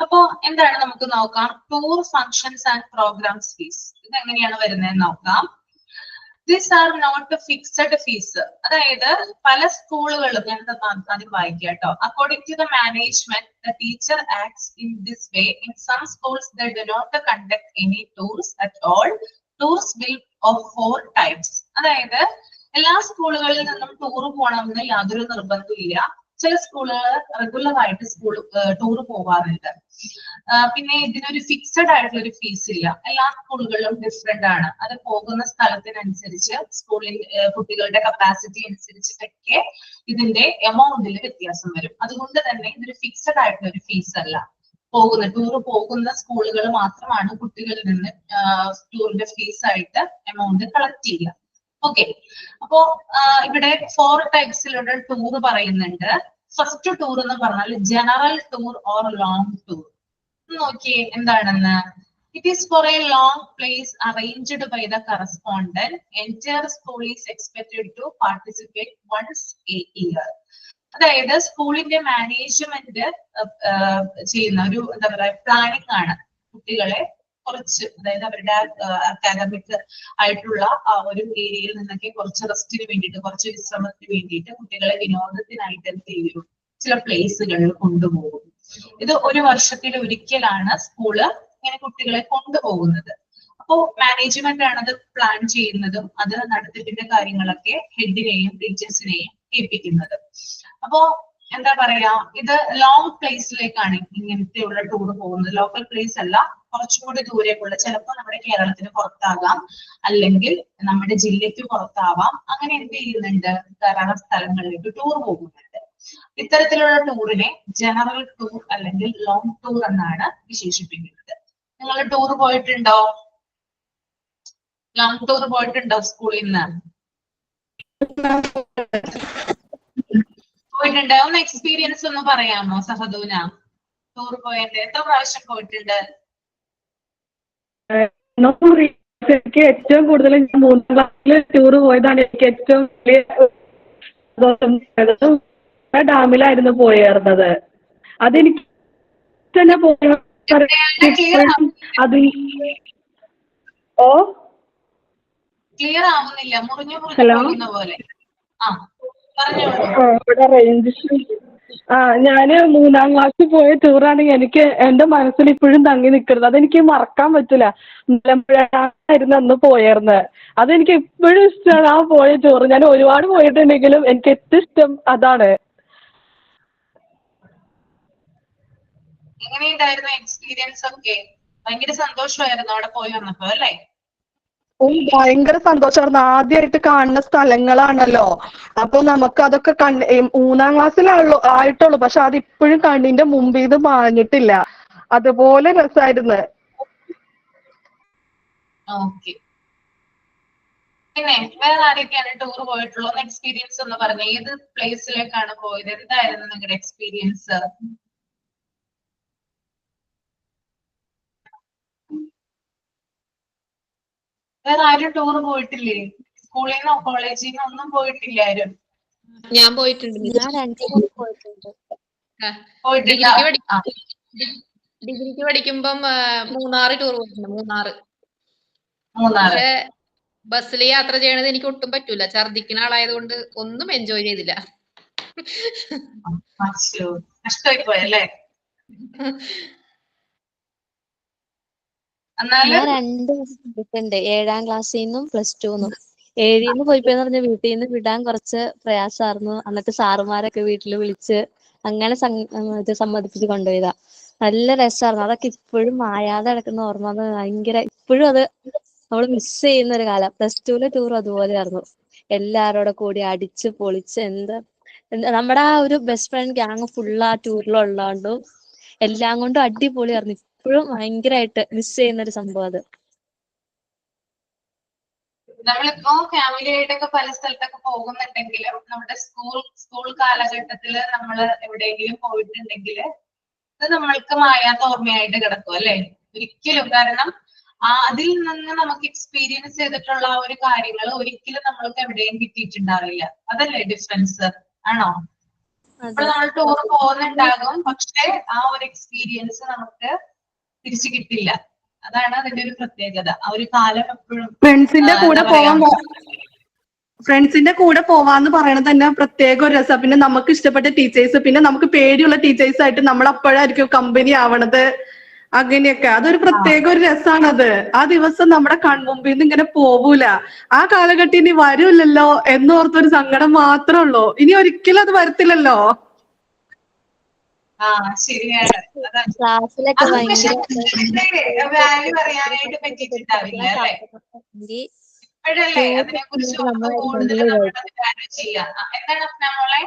അപ്പോ എന്താണ് നമുക്ക് നോക്കാം. Tour functions and programs fees ഇത് എങ്ങനെയാണ് വരുന്നതെന്ന് നോക്കാം. These are not fixed fees. അതായത് പല സ്കൂളുകളും ഞാൻ ആദ്യം വായിക്കാം കേട്ടോ. According to the management, the teacher acts in this way. In some schools, they do not conduct any tours at all. Tours will of 4 types. അതായത് എല്ലാ സ്കൂളുകളിൽ നിന്നും ടൂർ പോകണമെന്ന് യാതൊരു നിർബന്ധമില്ല. ചില സ്കൂളുകൾ റെഗുലർ ആയിട്ട് ടൂർ പോവാറുണ്ട്. പിന്നെ ഇതിനൊരു ഫിക്സഡ് ആയിട്ടുള്ള ഒരു ഫീസ് ഇല്ല. എല്ലാ സ്കൂളുകളിലും ഡിഫറെന്റ് ആണ്. അത് പോകുന്ന സ്ഥലത്തിനനുസരിച്ച് കുട്ടികളുടെ കപ്പാസിറ്റി അനുസരിച്ചിട്ടൊക്കെ ഇതിന്റെ എമൗണ്ടിൽ വ്യത്യാസം വരും. അതുകൊണ്ട് തന്നെ ഇതൊരു ഫിക്സഡ് ആയിട്ടുള്ള ഒരു ഫീസ് അല്ല. ടൂർ പോകുന്ന സ്കൂളുകൾ മാത്രമാണ് കുട്ടികളിൽ നിന്ന് ടൂറിന്റെ ഫീസ് ആയിട്ട് എമൗണ്ട് കളക്ട് ചെയ്യുക. ഓക്കെ, അപ്പോ ഇവിടെ 4 ടൈപ്സിലുള്ള ടൂർ പറയുന്നുണ്ട്. ഫസ്റ്റ് ടൂർ എന്ന് പറഞ്ഞാൽ general tour or long tour. നോക്കിയേ എന്താണെന്ന്. It is for a long place arranged by the correspondent. Entire school is expected to participate once a year. അതായത് സ്കൂളിന്റെ മാനേജ്മെന്റ് ചെയ്യുന്ന ഒരു എന്താ പറയാ പ്ലാനിങ് ആണ്. കുട്ടികളെ കുറച്ച്, അതായത് അവരുടെ അക്കാദമിക് ആയിട്ടുള്ള ആ ഒരു ഏരിയയിൽ നിന്നൊക്കെ കുറച്ച് റെസ്റ്റിന് വേണ്ടിയിട്ട്, കുറച്ച് വിശ്രമത്തിന് വേണ്ടിയിട്ട് കുട്ടികളെ വിനോദത്തിനായിട്ട് എന്ത് ചെയ്യും, ചില പ്ലേസുകളിൽ കൊണ്ടുപോകും. ഇത് 1 വർഷത്തിൽ ഒരിക്കലാണ് സ്കൂള് ഇങ്ങനെ കുട്ടികളെ കൊണ്ടുപോകുന്നത്. അപ്പോ മാനേജ്മെന്റ് ആണ് അത് പ്ലാൻ ചെയ്യുന്നതും അത് നടത്തിപ്പിന്റെ കാര്യങ്ങളൊക്കെ ഹെഡിനെയും ടീച്ചേഴ്സിനെയും ഏൽപ്പിക്കുന്നത്. അപ്പോ എന്താ പറയാ, ഇത് ലോങ് പ്ലേസിലേക്കാണ് ഇങ്ങനത്തെയുള്ള ടൂർ പോകുന്നത്. ലോക്കൽ പ്ലേസ് അല്ല, കുറച്ചും കൂടി ദൂരേക്കുള്ള, ചിലപ്പോൾ നമ്മുടെ കേരളത്തിന് പുറത്താകാം, അല്ലെങ്കിൽ നമ്മുടെ ജില്ലയ്ക്ക് പുറത്താവാം. അങ്ങനെ എന്ത് ചെയ്യുന്നുണ്ട്, ധാരാളം സ്ഥലങ്ങളിലേക്ക് ടൂർ പോകുന്നുണ്ട്. ഇത്തരത്തിലുള്ള ടൂറിനെ ജനറൽ ടൂർ അല്ലെങ്കിൽ ലോങ് ടൂർ എന്നാണ് വിശേഷിപ്പിക്കുന്നത്. നിങ്ങൾ ടൂർ പോയിട്ടുണ്ടോ? ലോങ് ടൂർ പോയിട്ടുണ്ടോ സ്കൂളിൽ നിന്ന്? പോയിട്ടുണ്ട്. ഒന്ന് എക്സ്പീരിയൻസ് ഒന്ന് പറയാമോ സഹദൂന? ടൂർ പോയത് എത്ര പ്രാവശ്യം പോയിട്ടുണ്ട്? എനിക്ക് ഏറ്റവും കൂടുതൽ 3ാം ക്ലാസ്സിൽ ടൂർ പോയതാണ്. എനിക്ക് ഏറ്റവും വലിയ ഡാമിലായിരുന്നു പോയിരുന്നത്. അതെനിക്ക് തന്നെ ക്ലിയർ ആവുന്നില്ല, മുറിഞ്ഞു പോകുന്ന പോലെ. ഇവിടെ റേഞ്ച്. ഞാന് 3ാം ക്ലാസ്സിൽ പോയ ടൂറാണെങ്കിൽ എനിക്ക് എന്റെ മനസ്സിൽ ഇപ്പോഴും തങ്ങി നിൽക്കുന്നത്. അതെനിക്ക് മറക്കാൻ പറ്റില്ല. മലമ്പുഴയായിരുന്നു അന്ന് പോയിരുന്നത്. അതെനിക്ക് ഇപ്പോഴും ഇഷ്ടമാണ് ആ പോയ ടൂർ. ഞാൻ ഒരുപാട് പോയിട്ടുണ്ടെങ്കിലും എനിക്ക് ഏറ്റവും ഇഷ്ടം അതാണ്. എങ്ങനെയുണ്ടായിരുന്നു എക്സ്പീരിയൻസ് ഒക്കെ? ഭയങ്കര സന്തോഷമായിരുന്നു അവിടെ പോയി വന്നപ്പോ അല്ലേ? ഭയങ്കര സന്തോഷമായിരുന്നു. ആദ്യമായിട്ട് കാണുന്ന സ്ഥലങ്ങളാണല്ലോ. അപ്പൊ നമുക്ക് അതൊക്കെ 3ാം ക്ലാസ്സിലാണല്ലോ ആയിട്ടുള്ളൂ. പക്ഷെ അത് ഇപ്പോഴും കണ്ണിന്റെ മുമ്പിൽ ഇത് മാഞ്ഞിട്ടില്ല. അതുപോലെ രസമായിരുന്നു. ഓക്കെ. പിന്നെ വേറെ ആരൊക്കെയാണ് ടൂർ പോയിട്ടുള്ളത്? എക്സ്പീരിയൻസ് ഒന്ന് പറഞ്ഞു. ഏത് പ്ലേസിലേക്കാണ് പോയത്? എന്തായിരുന്നു നിങ്ങളുടെ എക്സ്പീരിയൻസ്? വേറെ ആരും ടൂർ പോയിട്ടില്ലേ? സ്കൂളിൽ നിന്നോ കോളേജിൽ നിന്നോ ഒന്നും പോയിട്ടില്ല ആരും? ഞാൻ പോയിട്ടുണ്ട്. ഞാൻ 2 തവണ പോയിട്ടുണ്ട്. പോയിട്ടില്ല. ഡിഗ്രിക്ക് പഠിക്കുമ്പം മൂന്നാറ് ടൂർ പോയിട്ടുണ്ട്. മൂന്നാറ്. പക്ഷെ ബസ്സിൽ യാത്ര ചെയ്യണത് എനിക്ക് ഒട്ടും പറ്റൂല. ഛർദിക്കുന്ന ആളായതുകൊണ്ട് ഒന്നും എൻജോയ് ചെയ്തില്ല. കഷ്ടമായി പോയല്ലേ? ഞാൻ 2 വർഷം പോയിട്ടുണ്ട്. 7ാം ക്ലാസ്സിൽ നിന്നും +2ന്നും. 7ന്ന് പോയിപ്പോയെന്ന് പറഞ്ഞ വീട്ടിൽ നിന്ന് വിടാൻ കുറച്ച് പ്രയാസമായിരുന്നു. എന്നിട്ട് സാറുമാരൊക്കെ വീട്ടിൽ വിളിച്ച് അങ്ങനെ സമ്മതിപ്പിച്ച് കൊണ്ടുപോയതാ. നല്ല രസമായിരുന്നു. അതൊക്കെ ഇപ്പോഴും മായാതെ കിടക്കുന്ന ഓർമ്മ. ഭയങ്കര ഇപ്പോഴും അത് നമ്മൾ മിസ് ചെയ്യുന്ന ഒരു കാലം. +2ലെ ടൂർ അതുപോലെയായിരുന്നു. എല്ലാവരോടും കൂടി അടിച്ച് പൊളിച്ച് നമ്മുടെ ആ ഒരു ബെസ്റ്റ് ഫ്രണ്ട് ഗ്യാങ് ഫുള്ള് ആ ടൂറിലുള്ളതുകൊണ്ടും എല്ലാം കൊണ്ടും അടിപൊളിയായിരുന്നു. ഇപ്പോഴും ഭയങ്കരമായിട്ട് മിസ് ചെയ്യുന്ന ഒരു സംഭവം അത്. നമ്മളിപ്പോ ഫാമിലി ആയിട്ടൊക്കെ പല സ്ഥലത്തൊക്കെ പോകുന്നുണ്ടെങ്കിലും നമ്മുടെ സ്കൂൾ കാലഘട്ടത്തില് നമ്മൾ എവിടെയെങ്കിലും പോയിട്ടുണ്ടെങ്കിൽ അത് നമ്മൾക്ക് മായാത്ത ഓർമ്മയായിട്ട് കിടക്കും അല്ലെ? ഒരിക്കലും. കാരണം അതിൽ നിന്ന് നമുക്ക് എക്സ്പീരിയൻസ് ചെയ്തിട്ടുള്ള ആ ഒരു കാര്യങ്ങൾ ഒരിക്കലും നമ്മൾക്ക് എവിടെയും കിട്ടിയിട്ടുണ്ടാവില്ല. അതല്ലേ ഡിഫറൻസ്? ആണോ? അപ്പോൾ നമ്മൾ ടൂർ പോകുന്നുണ്ടാകും, പക്ഷെ ആ ഒരു എക്സ്പീരിയൻസ് നമുക്ക് തിരിച്ചു കിട്ടില്ല. അതാണ് അതിന്റെ ഒരു പ്രത്യേകത. ആ ഒരു കാലം എപ്പോഴും ഫ്രണ്ട്സിന്റെ കൂടെ പോവാന്ന് പറയണത് തന്നെ പ്രത്യേക ഒരു രസം. പിന്നെ നമുക്ക് ഇഷ്ടപ്പെട്ട ടീച്ചേഴ്സ്, പിന്നെ നമുക്ക് പേടിയുള്ള ടീച്ചേഴ്സ് ആയിട്ട് നമ്മൾ അപ്പോഴായിരിക്കും കമ്പനി ആവണത്. അങ്ങനെയൊക്കെ അതൊരു പ്രത്യേക ഒരു രസമാണത്. ആ ദിവസം നമ്മുടെ കൺമുമ്പിൽ നിന്ന് ഇങ്ങനെ പോവൂല. ആ കാലഘട്ടം ഇനി വരൂല്ലല്ലോ എന്നോർത്തൊരു സങ്കടം മാത്രമേ ഉള്ളൂ. ഇനി ഒരിക്കലും അത് വരത്തില്ലല്ലോ. ശരിയാണ്. ക്ലാസ്സിലൊക്കെ ഭയങ്കര വാല്യൂ അറിയാനായിട്ട് പറ്റിയിട്ടുണ്ടാവില്ല അല്ലെ? ഇപ്പോഴല്ലേ അതിനെ കുറിച്ച് കൂടുതൽ വാല്യൂ ചെയ്യാം. എന്താണ് നമ്മളെ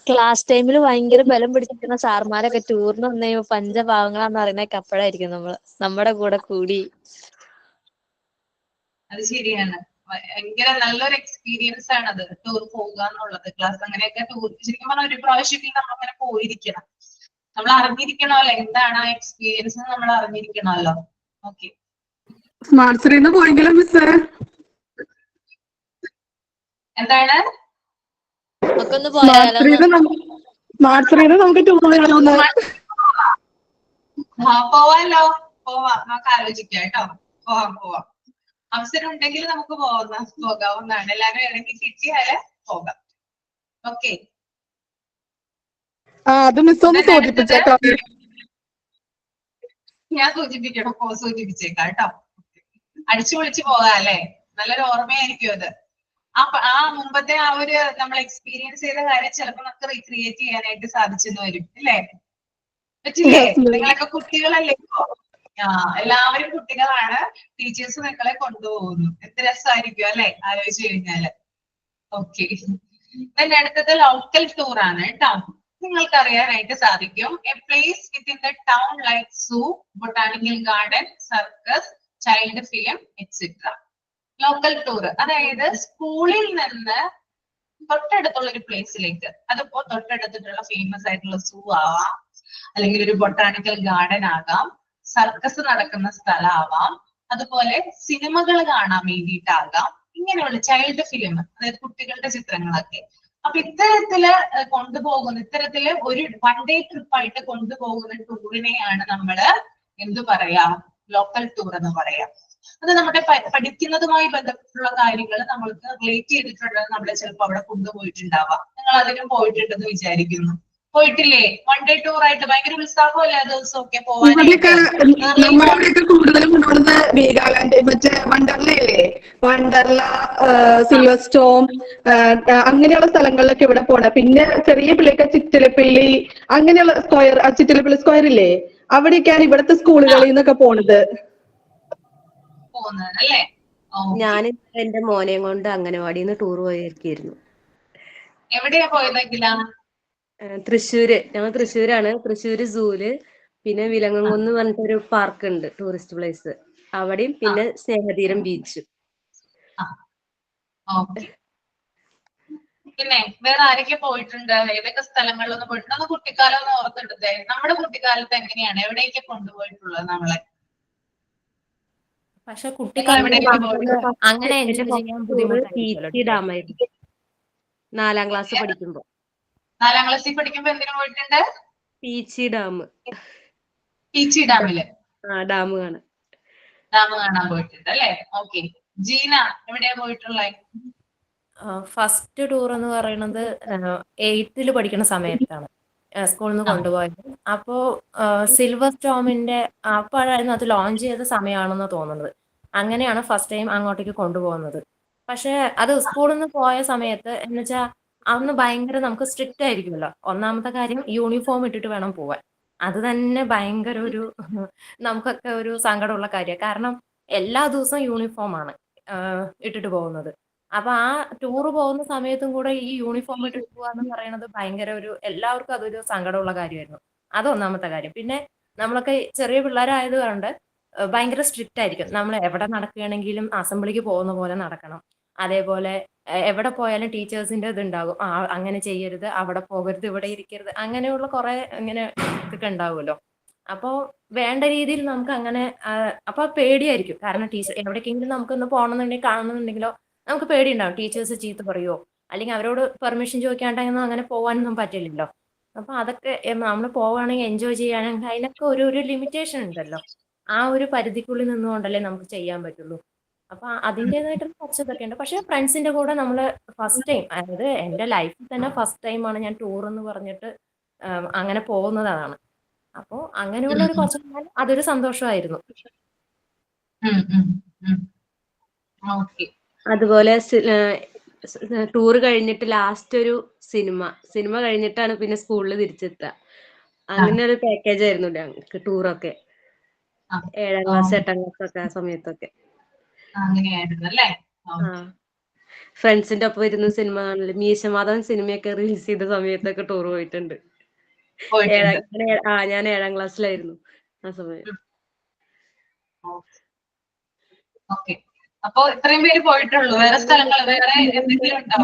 ക്ലാസ് ടൈമിൽ ഭയങ്കര ബലം പിടിച്ചിരിക്കുന്ന സാർമാരൊക്കെ ടൂറിന് വന്നു കഴിയുമ്പോ പഞ്ചപാവങ്ങളാന്ന് പറയുന്നതൊക്കെ അപ്പോഴായിരിക്കും നമ്മുടെ കൂടെ കൂടി. അത് ശരിയാണ്. ഭയങ്കര നല്ലൊരു എക്സ്പീരിയൻസ് ആണ് അത്, ടൂർ പോകുക എന്നുള്ളത്. ക്ലാസ് അങ്ങനെയൊക്കെ ടൂർ ശരിക്കും പറഞ്ഞാൽ ഒരു പ്രാവശ്യത്തിൽ നമ്മൾ അങ്ങനെ പോയിരിക്കണം. നമ്മൾ അറിഞ്ഞിരിക്കണമല്ലോ എന്താണ് ആ എക്സ്പീരിയൻസ്, നമ്മൾ അറിഞ്ഞിരിക്കണമല്ലോ. ഓക്കെ. സ്മാർട്ട് സിറ്റിന്ന് പോയെങ്കിലും മിസ് എന്താണ് സ്മാർട്ട് സിറ്റിന്ന് നമുക്ക് ടൂർ പോയാലോ? പോവാലോ, പോവാം. നമുക്ക് ആലോചിക്കാം കേട്ടോ. പോവാം. അവസരം ഉണ്ടെങ്കിൽ നമുക്ക് പോകാവുന്നതാണ്. എല്ലാരും ഇടയ്ക്ക് കിട്ടിയാല് പോകാം. ഓക്കെ. അത് മിസ് ഒന്ന് സൂചിപ്പിച്ചേട്ടോ. ഞാൻ സൂചിപ്പിച്ചേക്കാം കേട്ടോ. അടിച്ചു പൊളിച്ച് പോകാം അല്ലെ? നല്ലൊരു ഓർമ്മയായിരിക്കും അത്. ആ മുമ്പത്തെ ആ ഒരു നമ്മൾ എക്സ്പീരിയൻസ് ചെയ്ത കാര്യം ചിലപ്പോൾ നമുക്ക് റീക്രിയേറ്റ് ചെയ്യാനായിട്ട് സാധിച്ചെന്ന് വരും അല്ലേ? പറ്റില്ലേ? നിങ്ങളൊക്കെ കുട്ടികളല്ലേ ഇപ്പോ? എല്ലാവരും കുട്ടികളാണ്. ടീച്ചേഴ്സ് നിങ്ങളെ കൊണ്ടുപോകുന്നു. എന്ത് രസമായിരിക്കും അല്ലെ ആലോചിച്ച് കഴിഞ്ഞാല്. ഓക്കെ. പിന്നെ അടുത്തത് ലോക്കൽ ടൂർ ആണ് കേട്ടോ. നിങ്ങൾക്ക് അറിയാനായിട്ട് സാധിക്കും. A place within the town like zoo, botanical garden, circus, child film etcetera. Local tour അതായത് സ്കൂളിൽ നിന്ന് തൊട്ടടുത്തുള്ള ഒരു പ്ലേസിലേക്ക്. അതിപ്പോ തൊട്ടടുത്തിട്ടുള്ള ഫേമസ് ആയിട്ടുള്ള സൂ ആവാം, അല്ലെങ്കിൽ ഒരു ബൊട്ടാണിക്കൽ ഗാർഡൻ ആകാം, സർക്കസ് നടക്കുന്ന സ്ഥലമാവാം, അതുപോലെ സിനിമകൾ കാണാൻ വേണ്ടിയിട്ടാകാം. ഇങ്ങനെയുള്ള ചൈൽഡ് ഫിലിം, അതായത് കുട്ടികളുടെ ചിത്രങ്ങളൊക്കെ. അപ്പൊ ഇത്തരത്തില് ഒരു 1 ഡേ ട്രിപ്പ് ആയിട്ട് കൊണ്ടുപോകുന്ന ടൂറിനെയാണ് നമ്മള് എന്ത് പറയാ? ലോക്കൽ ടൂർ എന്ന് പറയാം. അത് നമ്മുടെ പഠിക്കുന്നതുമായി ബന്ധപ്പെട്ടുള്ള കാര്യങ്ങൾ നമ്മൾക്ക് റിലേറ്റ് ചെയ്തിട്ടുള്ളത് നമ്മളെ ചിലപ്പോൾ അവിടെ കൊണ്ടുപോയിട്ടുണ്ടാവാം. നിങ്ങൾ അതിനും പോയിട്ടുണ്ടെന്ന് വിചാരിക്കുന്നു. പോയിട്ടില്ലേ? 1 ഡേ ടൂർ ആയിട്ട് ഭയങ്കര ഉത്സാഹമല്ലേ ആ ദിവസമൊക്കെ പോവാനായിട്ട്? കൂടുതലും കൊണ്ടുപോകുന്നത് വീഗാലാൻഡ്, മറ്റേ വണ്ടർലയില്ലേ? വണ്ടർല, സിൽവർ സ്റ്റോം, അങ്ങനെയുള്ള സ്ഥലങ്ങളിലൊക്കെ ഇവിടെ പോണ. പിന്നെ ചെറിയ പിള്ളേർക്ക് ചിറ്റിലപ്പള്ളി അങ്ങനെയുള്ള സ്ക്വയർ, ചിറ്റിലപ്പള്ളി സ്ക്വയർ ഇല്ലേ, അവിടേക്കാണ് ഇവിടുത്തെ സ്കൂളുകളിൽ നിന്നൊക്കെ പോണത്. അല്ലേ? ഞാൻ എന്റെ മോനെയും കൊണ്ട് അംഗനവാടിന്ന് ടൂർ പോയിരിക്കായിരുന്നു. എവിടെയാ പോയതെങ്കിലാ? തൃശ്ശൂര്, ഞങ്ങൾ തൃശ്ശൂരാണ്. തൃശ്ശൂര് സൂല്, പിന്നെ വിലങ്ങൻകുന്ന് പറഞ്ഞിട്ടൊരു പാർക്ക് ഉണ്ട്, ടൂറിസ്റ്റ് പ്ലേസ്, അവിടെയും പിന്നെ സ്നേഹതീരം ബീച്ചും. പിന്നെ വേറെ ആരൊക്കെ പോയിട്ടുണ്ട്? ഏതൊക്കെ സ്ഥലങ്ങളിലൊന്നും പോയിട്ടുണ്ട്? അത് കുട്ടിക്കാലം ഒന്ന് ഓർത്തെടുത്തേ. നമ്മുടെ കുട്ടിക്കാലത്ത് എങ്ങനെയാണ്, എവിടേക്ക് കൊണ്ടുപോയിട്ടുള്ളത് നമ്മളെ? പക്ഷെ കുട്ടിക്കാലത്ത് അങ്ങനെ എൻജോയ് ചെയ്യാൻ പീച്ചി ബുദ്ധിമുട്ടായിരിക്കുമല്ലോ. ഡാമായിരുന്നു 4ാം ക്ലാസ് പഠിക്കുമ്പോ. 4ാം ക്ലാസ്സിൽ പഠിക്കുമ്പോ എന്തിനു പോയിട്ടുണ്ട്? പീച്ചി ഡാം. പീച്ചി ഡാമില് ഡാം കാണാൻ. ഡാം കാണാൻ പോയിട്ടുണ്ട് അല്ലേ? ഓക്കെ. ജീന എവിടെയാ പോയിട്ടുള്ളത്? ഫസ്റ്റ് ടൂർ എന്ന് പറയുന്നത് 8th പഠിക്കുന്ന സമയത്താണ് സ്കൂളിൽ നിന്ന് കൊണ്ടുപോയത്. അപ്പോ സിൽവർ സ്റ്റോമിന്റെ അപ്പോഴായിരുന്നു അത് ലോഞ്ച് ചെയ്ത സമയമാണെന്ന് തോന്നുന്നത്. അങ്ങനെയാണ് ഫസ്റ്റ് ടൈം അങ്ങോട്ടേക്ക് കൊണ്ടുപോകുന്നത്. പക്ഷെ അത് സ്കൂളിൽ നിന്ന് പോയ സമയത്ത് എന്ന് വെച്ചാൽ അന്ന് ഭയങ്കര നമുക്ക് സ്ട്രിക്റ്റ് ആയിരിക്കുമല്ലോ. ഒന്നാമത്തെ കാര്യം യൂണിഫോം ഇട്ടിട്ട് വേണം പോവാൻ. അത് തന്നെ ഭയങ്കര ഒരു നമുക്കൊക്കെ ഒരു സങ്കടമുള്ള കാര്യമാണ്. കാരണം എല്ലാ ദിവസവും യൂണിഫോമാണ് ഇട്ടിട്ട് പോകുന്നത്. അപ്പൊ ആ ടൂറ് പോകുന്ന സമയത്തും കൂടെ ഈ യൂണിഫോം ഇട്ടിട്ട് പോവാന്ന് പറയുന്നത് ഭയങ്കര ഒരു എല്ലാവർക്കും അതൊരു സങ്കടമുള്ള കാര്യമായിരുന്നു. അതൊന്നാമത്തെ കാര്യം. പിന്നെ നമ്മളൊക്കെ ചെറിയ പിള്ളേരായത് കൊണ്ട് ഭയങ്കര സ്ട്രിക്റ്റ് ആയിരിക്കും. നമ്മൾ എവിടെ നടക്കുകയാണെങ്കിലും അസംബ്ലിക്ക് പോകുന്ന പോലെ നടക്കണം. അതേപോലെ എവിടെ പോയാലും ടീച്ചേഴ്സിന്റെ ഇതുണ്ടാകും, അങ്ങനെ ചെയ്യരുത്, അവിടെ പോകരുത്, ഇവിടെ ഇരിക്കരുത്, അങ്ങനെയുള്ള കുറെ ഇങ്ങനെ ഇതൊക്കെ ഉണ്ടാവുമല്ലോ. അപ്പോൾ വേണ്ട രീതിയിൽ നമുക്ക് അങ്ങനെ അപ്പൊ പേടിയായിരിക്കും. കാരണം ടീച്ചർ എവിടേക്കെങ്കിലും നമുക്കൊന്ന് പോകണമെന്നുണ്ടെങ്കിൽ കാണണമെന്നുണ്ടെങ്കിലോ നമുക്ക് പേടിയുണ്ടാവും. ടീച്ചേഴ്സ് ചീത്ത പറയുമോ, അല്ലെങ്കിൽ അവരോട് പെർമിഷൻ ചോദിക്കാണ്ടെങ്കിൽ അങ്ങനെ പോകാനൊന്നും പറ്റില്ലല്ലോ. അപ്പൊ അതൊക്കെ നമ്മൾ പോവുകയാണെങ്കിൽ എൻജോയ് ചെയ്യുകയാണെങ്കിൽ അതിനൊക്കെ ഒരു ലിമിറ്റേഷൻ ഉണ്ടല്ലോ. ആ ഒരു പരിധിക്കുള്ളിൽ നിന്നുകൊണ്ടല്ലേ നമുക്ക് ചെയ്യാൻ പറ്റുള്ളൂ. അപ്പൊ അതിൻ്റെതായിട്ടുള്ള കുറച്ച് ഇതൊക്കെ ഉണ്ട്. പക്ഷെ ഫ്രണ്ട്സിന്റെ കൂടെ നമ്മൾ ഫസ്റ്റ് ടൈം, അതായത് എന്റെ ലൈഫിൽ തന്നെ ഫസ്റ്റ് ടൈമാണ് ഞാൻ ടൂർ എന്ന് പറഞ്ഞിട്ട് അങ്ങനെ പോകുന്നതാണ്. അപ്പോ അങ്ങനെയുള്ള ഒരു കുറച്ച് അതൊരു സന്തോഷമായിരുന്നു. അതുപോലെ ടൂർ കഴിഞ്ഞിട്ട് ലാസ്റ്റ് ഒരു സിനിമ കഴിഞ്ഞിട്ടാണ് പിന്നെ സ്കൂളിൽ തിരിച്ചെത്തുക. അങ്ങനെ ഒരു പാക്കേജ് ആയിരുന്നു ഞങ്ങൾക്ക് ടൂറൊക്കെ 7ാം ക്ലാസ് 8ാം ക്ലാസ് ഒക്കെ ആ സമയത്തൊക്കെ. ഫ്രണ്ട്സിന്റെ ഒപ്പം ഇരുന്ന് സിനിമ കാണല്, മീശമാധവൻ സിനിമയൊക്കെ റിലീസ് ചെയ്ത സമയത്തൊക്കെ ടൂർ പോയിട്ടുണ്ട്. ഞാൻ 7ാം ക്ലാസ്സിലായിരുന്നു ആ സമയം. അപ്പൊ ഇത്രയും പേര് പോയിട്ടുള്ളൂ. വേറെ സ്ഥലങ്ങൾ വേറെ എന്തെങ്കിലും ഉണ്ടോ?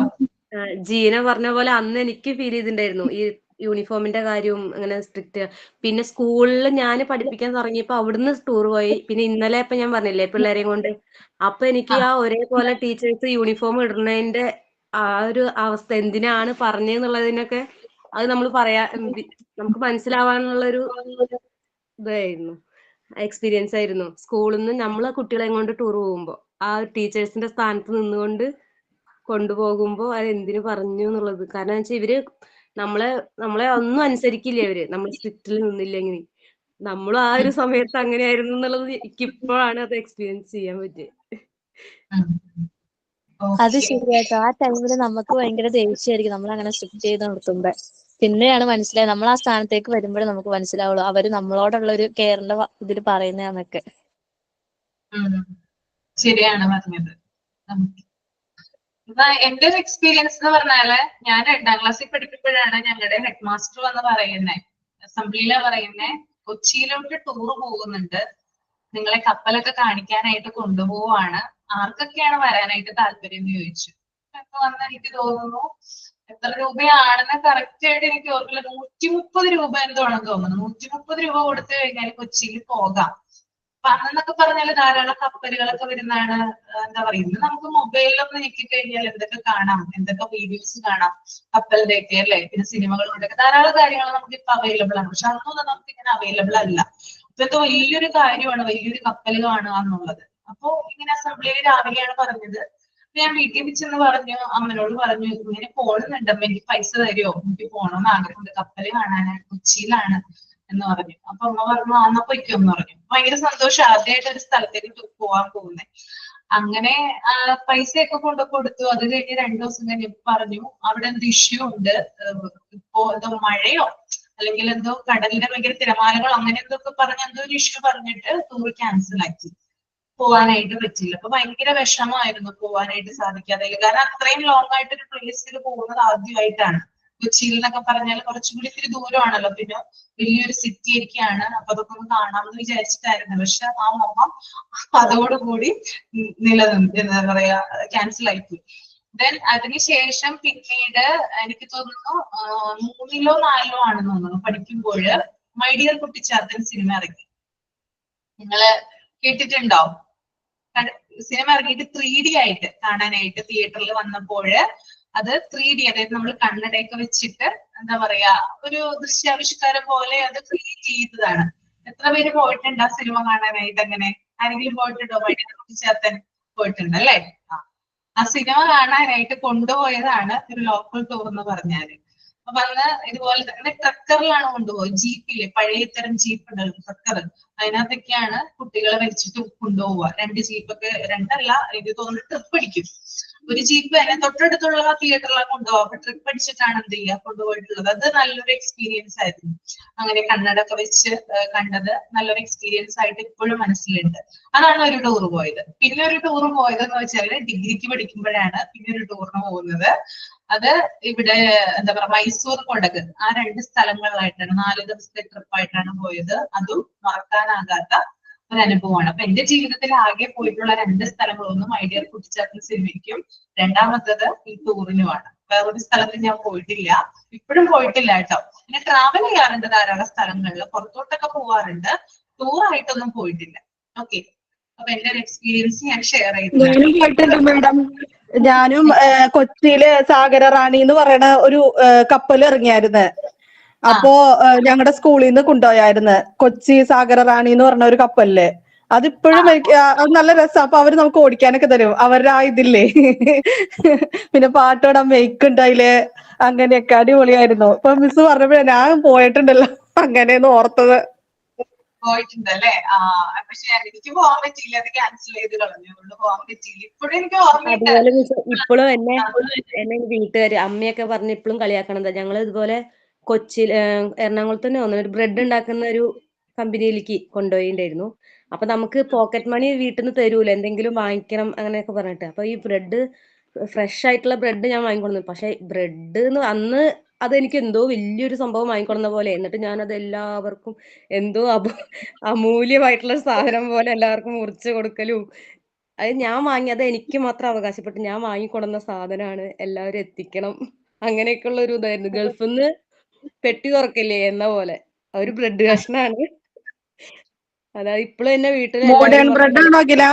ജീന പറഞ്ഞ പോലെ അന്ന് എനിക്ക് ഫീൽ ചെയ്തിട്ടുണ്ടായിരുന്നു ഈ യൂണിഫോമിന്റെ കാര്യവും അങ്ങനെ സ്ട്രിക്റ്റ്. പിന്നെ സ്കൂളിൽ ഞാൻ പഠിപ്പിക്കാൻ തുടങ്ങിയപ്പോ അവിടുന്ന് ടൂർ പോയി. പിന്നെ ഇന്നലെ ഇപ്പൊ ഞാൻ പറഞ്ഞില്ലേ പിള്ളേരെയും കൊണ്ട്, അപ്പൊ എനിക്ക് ആ ഒരേപോലെ ടീച്ചേഴ്സ് യൂണിഫോം ഇടുന്നതിന്റെ ആ ഒരു അവസ്ഥ എന്തിനാണ് പറഞ്ഞെന്നുള്ളതിനൊക്കെ അത് നമ്മൾ നമുക്ക് മനസ്സിലാവാനുള്ള ഒരു ഇതായിരുന്നു, എക്സ്പീരിയൻസ് ആയിരുന്നു. സ്കൂളിൽ നിന്ന് നമ്മളെ കുട്ടികളെയും കൊണ്ട് ടൂർ പോകുമ്പോ ആ ടീച്ചേഴ്സിന്റെ സ്ഥാനത്ത് നിന്നുകൊണ്ട് കൊണ്ടുപോകുമ്പോ അത് എന്തിനു പറഞ്ഞു എന്നുള്ളത്. കാരണം വെച്ചാൽ ഇവര് നമ്മളെ ഒന്നും അനുസരിക്കില്ല അവര്, നമ്മൾ സ്ട്രിക്റ്റിൽ നിന്നില്ലെങ്കിൽ. നമ്മളും ആ ഒരു സമയത്ത് അങ്ങനെയായിരുന്നു എന്നുള്ളത് എനിക്ക് ഇപ്പോഴാണ് അത് എക്സ്പീരിയൻസ് ചെയ്യാൻ പറ്റിയത്. അത് ശരിയാട്ടോ. ആ ടൈമില് നമുക്ക് ഭയങ്കര ദേഷ്യമായിരിക്കും നമ്മൾ അങ്ങനെ സ്ട്രിക്റ്റ് ചെയ്ത് നിർത്തുമ്പോ. പിന്നെയാണ് മനസ്സിലായത്, നമ്മൾ ആ സ്ഥാനത്തേക്ക് വരുമ്പോഴേ നമുക്ക് മനസ്സിലാവുള്ളൂ അവര് നമ്മളോടുള്ള ഒരു കെയറിന്റെ ഇതിൽ പറയുന്നതാന്നൊക്കെ. ശരിയാണ് പറഞ്ഞത്. എന്റെ ഒരു എക്സ്പീരിയൻസ് എന്ന് പറഞ്ഞാല്, ഞാൻ 2ാം ക്ലാസ്സിൽ പഠിക്കുമ്പോഴാണ് ഞങ്ങളുടെ ഹെഡ് മാസ്റ്റർ വന്ന് പറയുന്നത്, അസംബ്ലിയിലെ പറയുന്നത്, കൊച്ചിയിലോട്ട് ടൂർ പോകുന്നുണ്ട്, നിങ്ങളെ കപ്പലൊക്കെ കാണിക്കാനായിട്ട് കൊണ്ടുപോവാണ്, ആർക്കൊക്കെയാണ് വരാനായിട്ട് താല്പര്യം എന്ന് ചോദിച്ചു. അപ്പൊ വന്ന് എനിക്ക് തോന്നുന്നു എത്ര രൂപയാണെന്ന് കറക്റ്റ് ആയിട്ട് എനിക്ക് ഓർക്കില്ല, 130 രൂപ എന്താണെന്ന് തോന്നുന്നു. 130 രൂപ കൊടുത്തു കഴിഞ്ഞാൽ കൊച്ചിയിൽ പോകാം. അപ്പൊ അന്നൊക്കെ പറഞ്ഞാല് ധാരാളം കപ്പലുകളൊക്കെ വരുന്നതാണ്. എന്താ പറയുന്നത്, നമുക്ക് മൊബൈലൊക്കെ ഞെക്കി കഴിഞ്ഞാൽ എന്തൊക്കെ കാണാം, എന്തൊക്കെ വീഡിയോസ് കാണാം കപ്പലിന്റെയൊക്കെ അല്ലേ. പിന്നെ സിനിമകളുടെയൊക്കെ ധാരാളം കാര്യങ്ങൾ നമുക്ക് ഇപ്പൊ അവൈലബിൾ ആണ്. പക്ഷെ അന്നൊന്നും നമുക്ക് ഇങ്ങനെ അവൈലബിൾ അല്ല. ഇതൊക്കെ വലിയൊരു കാര്യമാണ്, വലിയൊരു കപ്പൽ കാണുക എന്നുള്ളത്. അപ്പൊ ഇങ്ങനെ അസംബ്ലിയിൽ രാവിലെയാണ് പറഞ്ഞത്. ഞാൻ വീട്ടിൽ വെച്ചെന്ന് പറഞ്ഞു, അമ്മനോട് പറഞ്ഞു ഇങ്ങനെ പോണുന്നുണ്ട്, അമ്മ എനിക്ക് പൈസ തരുമോ, എനിക്ക് പോകണമെന്ന് ആഗ്രഹമുണ്ട്, കപ്പല് കാണാനാണ്, കൊച്ചിയിലാണ് എന്ന് പറഞ്ഞു. അപ്പൊ അമ്മ പറഞ്ഞു എന്നാ പൊയ്ക്കോന്ന് പറഞ്ഞു. ഭയങ്കര സന്തോഷം, ആദ്യമായിട്ട് ഒരു സ്ഥലത്തേക്ക് പോവാൻ പോകുന്നത്. അങ്ങനെ പൈസയൊക്കെ കൊണ്ട് കൊടുത്തു. അത് കഴിഞ്ഞ് 2 ദിവസം കഴിഞ്ഞ് പറഞ്ഞു അവിടെ എന്തോ ഇഷ്യൂ ഉണ്ട്, ഇപ്പോ എന്തോ മഴയോ അല്ലെങ്കിൽ എന്തോ കടലിന്റെ ഭയങ്കര തിരമാലകളോ അങ്ങനെ എന്തൊക്കെ പറഞ്ഞ എന്തോ ഒരു ഇഷ്യൂ പറഞ്ഞിട്ട് ടൂർ ക്യാൻസൽ ആക്കി, പോവാനായിട്ട് പറ്റില്ല. അപ്പൊ ഭയങ്കര വിഷമമായിരുന്നു പോവാനായിട്ട് സാധിക്കാതെ. കാരണം അത്രയും ലോങ് ആയിട്ട് ഒരു പ്ലേസിൽ പോകുന്നത് ആദ്യമായിട്ടാണ്. കൊച്ചിയിൽ എന്നൊക്കെ പറഞ്ഞാൽ കുറച്ചുകൂടി ഇത്തിരി ദൂരമാണല്ലോ, പിന്നെ വലിയൊരു സിറ്റി ഒക്കെയാണ്. അപ്പൊ അതൊക്കെ ഒന്ന് കാണാമെന്ന് വിചാരിച്ചിട്ടായിരുന്നു. പക്ഷെ ആ മോഹം അതോടുകൂടി എന്താ പറയാ ക്യാൻസൽ ആയിപ്പോയി. ദെൻ അതിനുശേഷം പിന്നീട് എനിക്ക് തോന്നുന്നു 3-ോ 4-ോ ആണെന്ന് തോന്നുന്നു പഠിക്കുമ്പോൾ മൈ ഡിയർ കുട്ടിച്ചാത്തൻ സിനിമ ഇറങ്ങി. നിങ്ങള് കേട്ടിട്ടുണ്ടോ? സിനിമ ഇറങ്ങിയിട്ട് 3D ആയിട്ട് കാണാനായിട്ട് തിയേറ്ററിൽ വന്നപ്പോൾ അത് 3D, അതായത് നമ്മൾ കണ്ണടയൊക്കെ വെച്ചിട്ട് എന്താ പറയാ ഒരു ദൃശ്യാവിഷ്കാരം പോലെ അത് ക്രിയേറ്റ് ചെയ്തതാണ്. എത്ര പേര് പോയിട്ടുണ്ട് ആ സിനിമ കാണാനായിട്ട്? അങ്ങനെ ആരെങ്കിലും പോയിട്ടുണ്ടോ? മൈ ഡിയർ കുട്ടിച്ചാത്തൻ പോയിട്ടുണ്ട് അല്ലേ? ആ സിനിമ കാണാനായിട്ട് കൊണ്ടുപോയതാണ് ഒരു ലോക്കൽ ടൂർ എന്ന് പറഞ്ഞാല്. അപ്പൊ അന്ന് ഇതുപോലെ തന്നെ ട്രക്കറിലാണ് കൊണ്ടുപോയത്. ജീപ്പില്ലേ, പഴയ തരം ജീപ്പ് ഉണ്ടല്ലോ ട്രക്കർ, അതിനകത്തൊക്കെയാണ് കുട്ടികളെ വലിച്ചിട്ട് കൊണ്ടുപോവുക. 2 ജീപ്പൊക്കെ, 2 അല്ല എനിക്ക് തോന്നുന്നു ട്രിപ്പ് അടിക്കും. ഒരു ജീപ്പ് തന്നെ തൊട്ടടുത്തുള്ള തിയേറ്ററിലാണ് കൊണ്ടുപോകുക. അപ്പൊ ട്രിപ്പ് അടിച്ചിട്ടാണ് എന്ത് ചെയ്യുക കൊണ്ടുപോയിട്ടുള്ളത്. അത് നല്ലൊരു എക്സ്പീരിയൻസ് ആയിരുന്നു. അങ്ങനെ കണ്ണടൊക്കെ വെച്ച് കണ്ടത് നല്ലൊരു എക്സ്പീരിയൻസ് ആയിട്ട് ഇപ്പോഴും മനസ്സിലുണ്ട്. അതാണ് ഒരു ടൂർ പോയത്. പിന്നെ ഒരു ടൂർ പോയത് എന്ന് വെച്ചാല് ഡിഗ്രിക്ക് പഠിക്കുമ്പോഴാണ് പിന്നെ ഒരു ടൂറിന് പോകുന്നത്. അത് ഇവിടെ എന്താ പറയാ മൈസൂർ, കൊടക്, ആ 2 സ്ഥലങ്ങളിലായിട്ടാണ് 4 ദിവസത്തെ ട്രിപ്പായിട്ടാണ് പോയത്. അതും മറക്കാനാകാത്ത ഒരു അനുഭവമാണ്. അപ്പൊ എന്റെ ജീവിതത്തിൽ ആകെ പോയിട്ടുള്ള 2 സ്ഥലങ്ങളൊന്ന് മൈ ഡിയർ കുട്ടിച്ചാത്തൻ സിനിമയ്ക്കും രണ്ടാമത്തത് ഈ ടൂറിനുമാണ്. വേറൊരു സ്ഥലത്ത് ഞാൻ പോയിട്ടില്ല, ഇപ്പോഴും പോയിട്ടില്ല കേട്ടോ. പിന്നെ ട്രാവൽ ചെയ്യാറുണ്ട് ധാരാളം സ്ഥലങ്ങളിൽ, പുറത്തോട്ടൊക്കെ പോവാറുണ്ട്, ടൂറായിട്ടൊന്നും പോയിട്ടില്ല. ഓക്കെ, അപ്പൊ എന്റെ ഒരു എക്സ്പീരിയൻസ് ഞാൻ ഷെയർ ചെയ്തു. ഞാനും പോയിട്ടുണ്ട് മാഡം. ഞാനും കൊച്ചിയില് സാഗര റാണി എന്ന് പറയുന്ന ഒരു കപ്പൽ ഇറങ്ങിയായിരുന്നു. അപ്പോ ഞങ്ങളുടെ സ്കൂളിൽ നിന്ന് കൊണ്ടുപോയായിരുന്നു കൊച്ചി സാഗര റാണി എന്ന് പറഞ്ഞ ഒരു കപ്പലില്. അതിപ്പോഴും എനിക്ക് അത് നല്ല രസം. അപ്പൊ അവര് നമുക്ക് ഓടിക്കാനൊക്കെ തരും, അവരുടെ ആ ഇതില്ലേ. പിന്നെ പാട്ടോടാൻ മെയ്ക്ക് ഉണ്ടായില്ലേ, അങ്ങനെയൊക്കെ അടിപൊളിയായിരുന്നു. ഇപ്പൊ മിസ് പറഞ്ഞപ്പോഴേ ഞാൻ പോയിട്ടുണ്ടല്ലോ അങ്ങനെയൊന്നും ഓർത്തത്. പോയിട്ടുണ്ടല്ലേ? പക്ഷെ എനിക്ക് പോകാൻ പറ്റിയില്ല, അത് ക്യാൻസൽ ചെയ്ത് കളഞ്ഞു, അതുകൊണ്ട് പോകാൻ പറ്റിയില്ല. ഇപ്പോഴും എനിക്ക് ഓർമ്മയുണ്ട്. അതുപോലെ ഇപ്പോഴും എന്നെ വീട്ടുകാര് അമ്മയൊക്കെ പറഞ്ഞ് ഇപ്പോഴും കളിയാക്കണത്. ഞങ്ങൾ ഇതുപോലെ കൊച്ചിയിൽ എറണാകുളത്ത് തന്നെ വന്നു ഒരു ബ്രെഡ് ഉണ്ടാക്കുന്ന ഒരു കമ്പനിയിലേക്ക് കൊണ്ടുപോയിണ്ടായിരുന്നു. അപ്പൊ നമുക്ക് പോക്കറ്റ് മണി വീട്ടിൽ നിന്ന് തരൂല, എന്തെങ്കിലും വാങ്ങിക്കണം അങ്ങനെയൊക്കെ പറഞ്ഞിട്ട്. അപ്പൊ ഈ ബ്രെഡ്, ഫ്രഷ് ആയിട്ടുള്ള ബ്രെഡ് ഞാൻ വാങ്ങിക്കൊണ്ടു. പക്ഷെ ബ്രെഡ് അന്ന് അതെനിക്ക് എന്തോ വലിയൊരു സംഭവം വാങ്ങിക്കൊടുന്ന പോലെ. എന്നിട്ട് ഞാനത് എല്ലാവർക്കും എന്തോ അമൂല്യമായിട്ടുള്ള സാധനം പോലെ എല്ലാവർക്കും മുറിച്ച് കൊടുക്കലും. അത് ഞാൻ വാങ്ങിയത് എനിക്ക് മാത്രം അവകാശപ്പെട്ട് ഞാൻ വാങ്ങിക്കൊടുന്ന സാധനമാണ്, എല്ലാവരും എത്തിക്കണം, അങ്ങനെയൊക്കെയുള്ള ഒരു ഇതായിരുന്നു. ഗൾഫിൽ നിന്ന് പെട്ടി തുറക്കില്ലേ എന്ന പോലെ ഒരു ബ്രെഡ് കഷ്ണാണ്. അതായത് ഇപ്പോഴും എന്നെ വീട്ടിൽ മോഡേൺ ബ്രെഡ് ആണോ അഖില?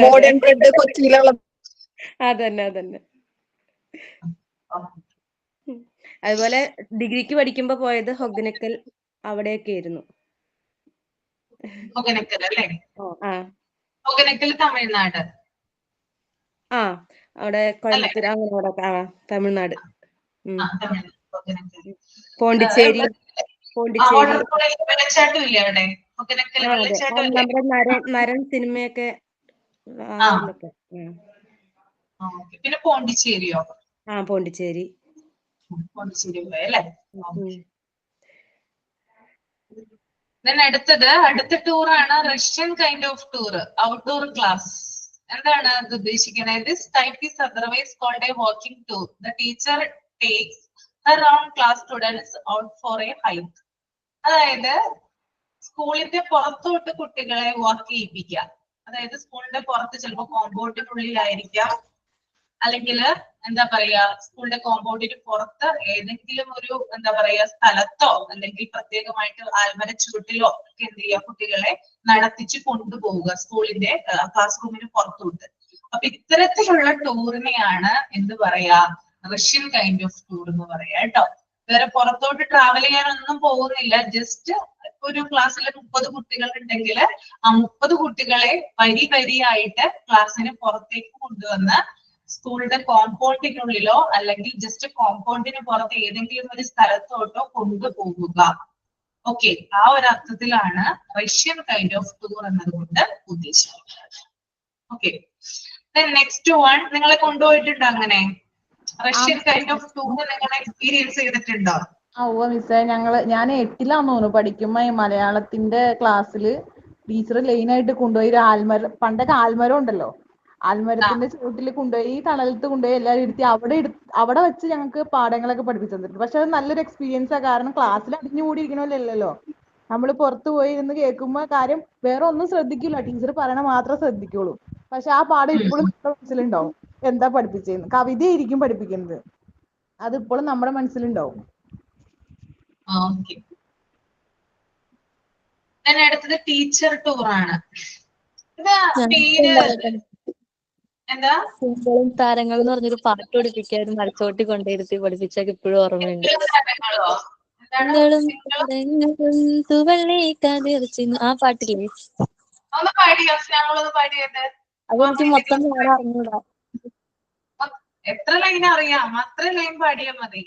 മോഡേൺ ബ്രെഡ് കൊച്ചിയിലുള്ള അതന്നെ അതന്നെ. അതുപോലെ ഡിഗ്രിക്ക് പഠിക്കുമ്പോ പോയത് ഹൊഗനക്കൽ, അവിടെയൊക്കെ ആയിരുന്നു. ഹൊഗനക്കൽ അല്ലേ? ആ ഹൊഗനക്കൽ തമിഴ്നാട്. അവിടെ കോയമ്പത്തൂർ അങ്ങനെ അവിടെ തമിഴ്നാട്. പോണ്ടിച്ചേരി വെള്ളച്ചാട്ടം ഇല്ലേ അവിടെ? നമ്മുടെ നരൻ സിനിമയൊക്കെ. പിന്നെ പോണ്ടിച്ചേരിയോ? പോണ്ടിച്ചേരി. പോണ്ടിച്ചേരി പോയി അല്ലേ? അടുത്ത ടൂറാണ് Russian kind of tour, outdoor class. എന്താണ് അത് ഉദ്ദേശിക്കുന്നത്? This type is otherwise called a walking tour. The teacher takes her own class students out for a hike. അതായത് സ്കൂളിന്റെ പുറത്തോട്ട് കുട്ടികളെ വാക്ക് ചെയ്യിപ്പിക്കുക. അതായത് സ്കൂളിന്റെ പുറത്ത് ചിലപ്പോൾ കോമ്പൗണ്ടിനുള്ളിലായിരിക്കാം, അല്ലെങ്കിൽ എന്താ പറയാ സ്കൂളിന്റെ കോമ്പൗണ്ടിന് പുറത്ത് ഏതെങ്കിലും ഒരു എന്താ പറയാ സ്ഥലത്തോ അല്ലെങ്കിൽ പ്രത്യേകമായിട്ട് ആൽമര ചുവട്ടിലോ ഒക്കെ എന്ത് ചെയ്യുക, കുട്ടികളെ നടത്തിച്ച് കൊണ്ടുപോവുക സ്കൂളിന്റെ ക്ലാസ് റൂമിന് പുറത്തോട്ട്. അപ്പൊ ഇത്തരത്തിലുള്ള ടൂറിനെയാണ് എന്ത് പറയാ റഷ്യൻ കൈൻഡ് ഓഫ് ടൂർ എന്ന് പറയാ കേട്ടോ. വേറെ പുറത്തോട്ട് ട്രാവൽ ചെയ്യാനൊന്നും പോകുന്നില്ല. ജസ്റ്റ് ഒരു ക്ലാസ്സിൽ 30 കുട്ടികൾ ഉണ്ടെങ്കിൽ ആ 30 കുട്ടികളെ വരിയായിട്ട് ക്ലാസ്സിന് പുറത്തേക്ക് കൊണ്ടുവന്ന് സ്കൂളിന്റെ കോമ്പൗണ്ടിനുള്ളിലോ അല്ലെങ്കിൽ ജസ്റ്റ് കോമ്പൗണ്ടിന് പുറത്ത് ഏതെങ്കിലും ഒരു സ്ഥലത്തോട്ടോ കൊണ്ടുപോകുക. ഓക്കെ, ആ ഒരു അർത്ഥത്തിലാണ് റഷ്യൻ കൈൻഡ് ഓഫ് ടൂർ എന്നതുകൊണ്ട് ഉദ്ദേശിക്കുന്നത്. ഓക്കെ, നെക്സ്റ്റ് വൺ, നിങ്ങളെ കൊണ്ടുപോയിട്ടുണ്ടോ അങ്ങനെ റഷ്യൻ കൈൻഡ് ഓഫ് ടൂർ നിങ്ങൾ എക്സ്പീരിയൻസ് ചെയ്തിട്ടുണ്ടോ? ഉവ്വ മിസ്സേ, ഞാൻ 8ലാന്ന് തോന്നുന്നു പഠിക്കുമ്പോ ഈ മലയാളത്തിന്റെ ക്ലാസ്സില് ടീച്ചർ ലൈനായിട്ട് കൊണ്ടുപോയി ഒരു ആൽമരം, പണ്ടൊക്കെ ആൽമരം ഉണ്ടല്ലോ, ആൽമരത്തിന്റെ ചുവട്ടിൽ കൊണ്ടുപോയി തണലത്ത് കൊണ്ടുപോയി എല്ലാവരും ഇരുത്തി അവിടെ വെച്ച് ഞങ്ങൾക്ക് പാഠങ്ങളൊക്കെ പഠിപ്പിച്ചു തന്നിട്ടുണ്ട്. പക്ഷെ അത് നല്ലൊരു എക്സ്പീരിയൻസാ. കാരണം ക്ലാസ്സിൽ അടിഞ്ഞുകൂടി ഇരിക്കണമല്ലോ, നമ്മൾ പുറത്ത് പോയി ഇരുന്ന് കേൾക്കുമ്പോ കാര്യം വേറെ ഒന്നും ശ്രദ്ധിക്കില്ല, ടീച്ചർ പറയണ മാത്രം ശ്രദ്ധിക്കുള്ളൂ. പക്ഷെ ആ പാഠം ഇപ്പോഴും നമ്മുടെ മനസ്സിലുണ്ടാവും, എന്താ പഠിപ്പിച്ചതെന്ന്. കവിതയായിരിക്കും പഠിപ്പിക്കുന്നത്, അതിപ്പോഴും നമ്മുടെ മനസ്സിലുണ്ടാവും. ഓക്കെ, അടുത്തത് ടീച്ചർ ടൂർ ആണ്. ഇത് പേര് എന്താ? സിംഗിളും താരങ്ങൾ എന്ന് പറഞ്ഞൊരു പാട്ട് പഠിപ്പിക്കാനും മരച്ചോട്ടി കൊണ്ടിരുത്തി പഠിപ്പിച്ചൊക്കെ ഇപ്പോഴും ഓർമ്മയുണ്ട്. സിംഗിളും തുവള്ളി കതിർച്ചിന്ന് ആ പാട്ടില്ലേ, ഒന്ന് പാടിയോ, ഞങ്ങളൊന്ന് പാടിയത്. അതെനിക്ക് മൊത്തം പാടാൻ അറിഞ്ഞൂടാ. എത്ര ലൈൻ അറിയാം അത്ര ലൈൻ പാടിയാൽ മതി.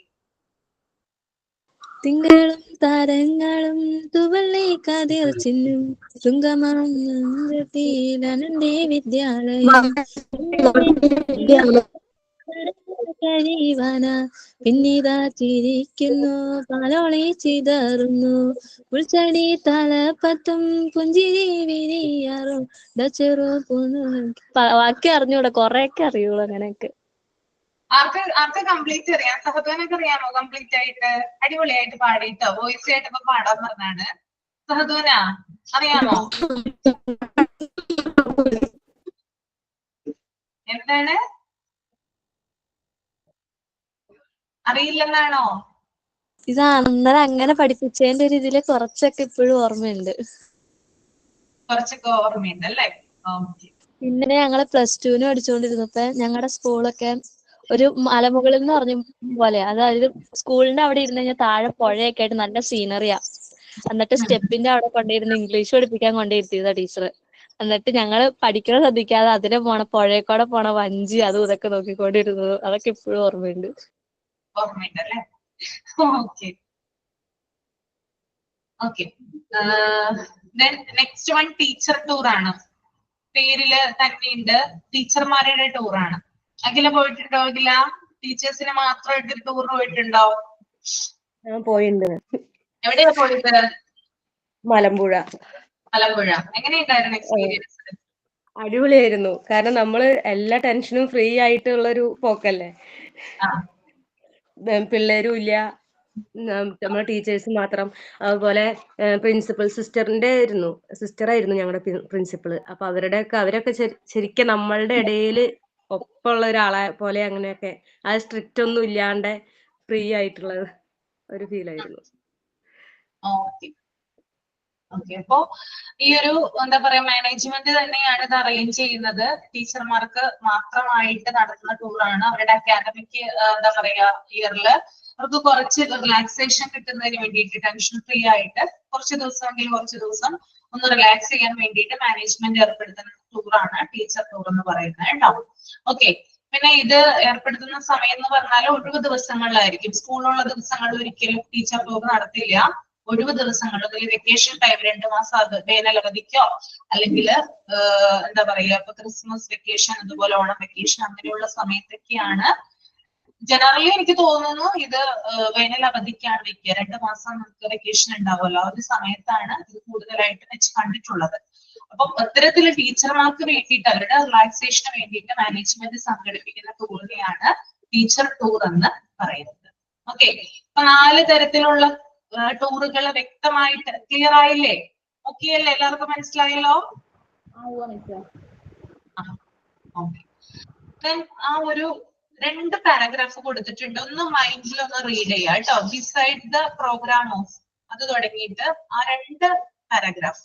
തിങ്കളും താരങ്ങളും തുവള്ളി കതിർ ചിന്നും ശൃംഗമാനന്ദേ വിദ്യാലയം കഴിവാന പിന്നിതാ ചിരിക്കുന്നു പാലോളി ചിതറുന്നു ഉൾച്ചടി തലപ്പത്തും പുഞ്ചിരി വിരിയാറും ചെറു പൊന്നു. ബാക്കി അറിഞ്ഞൂടാ, കൊറേയൊക്കെ അറിയുള്ളൂ അങ്ങനെയൊക്കെ. ആർക്ക് കംപ്ലീറ്റ് അറിയാം? സഹദോനൊക്കെ അറിയാമോ കംപ്ലീറ്റ് ആയിട്ട്? അടിപൊളിയായിട്ട് പാടിട്ടോ, വോയിസ് ആയിട്ട് ഇപ്പൊ പാടാൻ പറഞ്ഞാണ്. സഹദോന അറിയാമോ? എന്താണ്, അറിയില്ലെന്നാണോ? ഇത് അന്നേരം അങ്ങനെ പഠിപ്പിച്ചതിന്റെ ഒരു ഇതില് കുറച്ചൊക്കെ ഇപ്പോഴും ഓർമ്മയുണ്ട്. കുറച്ചൊക്കെ ഓർമ്മയുണ്ട് അല്ലേ? ഓക്കെ. പിന്നെ ഞങ്ങള് +2 പഠിച്ചുകൊണ്ടിരുന്നപ്പോ ഞങ്ങളുടെ സ്കൂളൊക്കെ ഒരു മലമുകളിൽ എന്ന് പറഞ്ഞ പോലെ, അതായത് സ്കൂളിന്റെ അവിടെ ഇരുന്ന് കഴിഞ്ഞാൽ താഴെ പുഴയൊക്കെ ആയിട്ട് നല്ല സീനറിയാ. എന്നിട്ട് സ്റ്റെപ്പിന്റെ അവിടെ കൊണ്ടിരുന്ന് ഇംഗ്ലീഷ് പഠിപ്പിക്കാൻ കൊണ്ടിരുത്തിയതാ ടീച്ചർ. എന്നിട്ട് ഞങ്ങള് പഠിക്കണ ശ്രദ്ധിക്കാതെ അതിലെ പുഴയെക്കൂടെ പോണ വഞ്ചി അതും ഇതൊക്കെ നോക്കിക്കൊണ്ടിരുന്നത്, അതൊക്കെ ഇപ്പോഴും ഓർമ്മയുണ്ട്. ഓർമ്മയുണ്ടല്ലേ? Okay okay. Next one teacher tour ആണ്. പേരില് തന്നെയുണ്ട്, ടീച്ചർമാരുടെ ടൂർ ആണ്. അഖില പോയിട്ടുണ്ടോ? അഖില ടീച്ചേഴ്സിന് മാത്രമായിട്ട് ടൂർ പോയിട്ടുണ്ടോ? പോയിട്ടുണ്ട്. എവിടെയാ പോയത്? മലമ്പുഴ. മലമ്പുഴ. എങ്ങനെയുണ്ടായിരുന്നു എക്സ്പീരിയൻസ്? അടിപൊളിയായിരുന്നു. കാരണം നമ്മള് എല്ലാ ടെൻഷനും ഫ്രീ ആയിട്ടുള്ളൊരു പോക്കല്ലേ. പിള്ളേരും ഇല്ല, നമ്മുടെ ടീച്ചേഴ്സ് മാത്രം. അതുപോലെ പ്രിൻസിപ്പൽ സിസ്റ്ററായിരുന്നു ഞങ്ങളുടെ പ്രിൻസിപ്പൾ. അപ്പൊ അവരൊക്കെ ശരിക്കും നമ്മളുടെ ഇടയിൽ ഒപ്പമുള്ള ഒരാളെ പോലെ, അങ്ങനെയൊക്കെ ആ സ്ട്രിക്റ്റ് ഒന്നും ഇല്ലാണ്ട് ഫ്രീ ആയിട്ടുള്ള ഒരു ഫീലായിരുന്നു. ഓക്കെ, അപ്പോ ഈ ഒരു എന്താ പറയാ മാനേജ്മെന്റ് തന്നെയാണ് ഇത് അറേഞ്ച് ചെയ്യുന്നത്. ടീച്ചർമാർക്ക് മാത്രമായിട്ട് നടത്തുന്ന ടൂറാണ്. അവരുടെ അക്കാദമിക് എന്താ പറയാ ഇയറില് അവർക്ക് കുറച്ച് റിലാക്സേഷൻ കിട്ടുന്നതിന് വേണ്ടിയിട്ട്, ടെൻഷൻ ഫ്രീ ആയിട്ട് കുറച്ച് ദിവസം ഒന്ന് റിലാക്സ് ചെയ്യാൻ വേണ്ടിയിട്ട് മാനേജ്മെന്റ് ഏർപ്പെടുത്തുന്ന ടൂറാണ് ടീച്ചർ ടൂർ എന്ന് പറയുന്നത് കേട്ടോ. ഓക്കെ, പിന്നെ ഇത് ഏർപ്പെടുത്തുന്ന സമയം എന്ന് പറഞ്ഞാൽ ഒഴിവ് ദിവസങ്ങളിലായിരിക്കും. സ്കൂളുള്ള ദിവസങ്ങളിൽ ഒരിക്കലും ടീച്ചർ ടൂർ നടത്തില്ല. ഒഴിവ് ദിവസങ്ങളിൽ, വെക്കേഷൻ ടൈം 2 മാസം, അത് വേനലവധിക്കോ അല്ലെങ്കിൽ എന്താ പറയാ ഇപ്പൊ ക്രിസ്മസ് വെക്കേഷൻ, അതുപോലെ ഓണം വെക്കേഷൻ, അങ്ങനെയുള്ള സമയത്തൊക്കെയാണ് ജനറലി എനിക്ക് തോന്നുന്നു ഇത് വേനൽ അവധിക്കാണ് വെക്കുക. 2 മാസം നമുക്ക് വെക്കേഷൻ ഉണ്ടാവുമല്ലോ, ആ ഒരു സമയത്താണ് ഇത് കൂടുതലായിട്ട് വെച്ച് കണ്ടിട്ടുള്ളത്. അപ്പം അത്തരത്തില് ടീച്ചർമാർക്ക് വേണ്ടിയിട്ട് അവരുടെ റിലാക്സേഷന് വേണ്ടിയിട്ട് മാനേജ്മെന്റ് സംഘടിപ്പിക്കുന്ന ടൂറിനെയാണ് ടീച്ചർ ടൂർ എന്ന് പറയുന്നത്. ഓക്കെ, അപ്പൊ 4 തരത്തിലുള്ള ടൂറുകൾ വ്യക്തമായിട്ട് ക്ലിയർ ആയില്ലേ? ഓക്കെ അല്ലേ? എല്ലാവർക്കും മനസ്സിലായല്ലോ? ആ ഒരു 2 പാരഗ്രാഫ് കൊടുത്തിട്ടുണ്ട്, ഒന്ന് മൈൻഡിൽ ഒന്ന് റീഡ് ചെയ്യാം കേട്ടോ. ബിസൈഡ് ദ പ്രോഗ്രാം ഓഫ്, അത് തുടങ്ങിയിട്ട് ആ 2 പാരഗ്രാഫ്.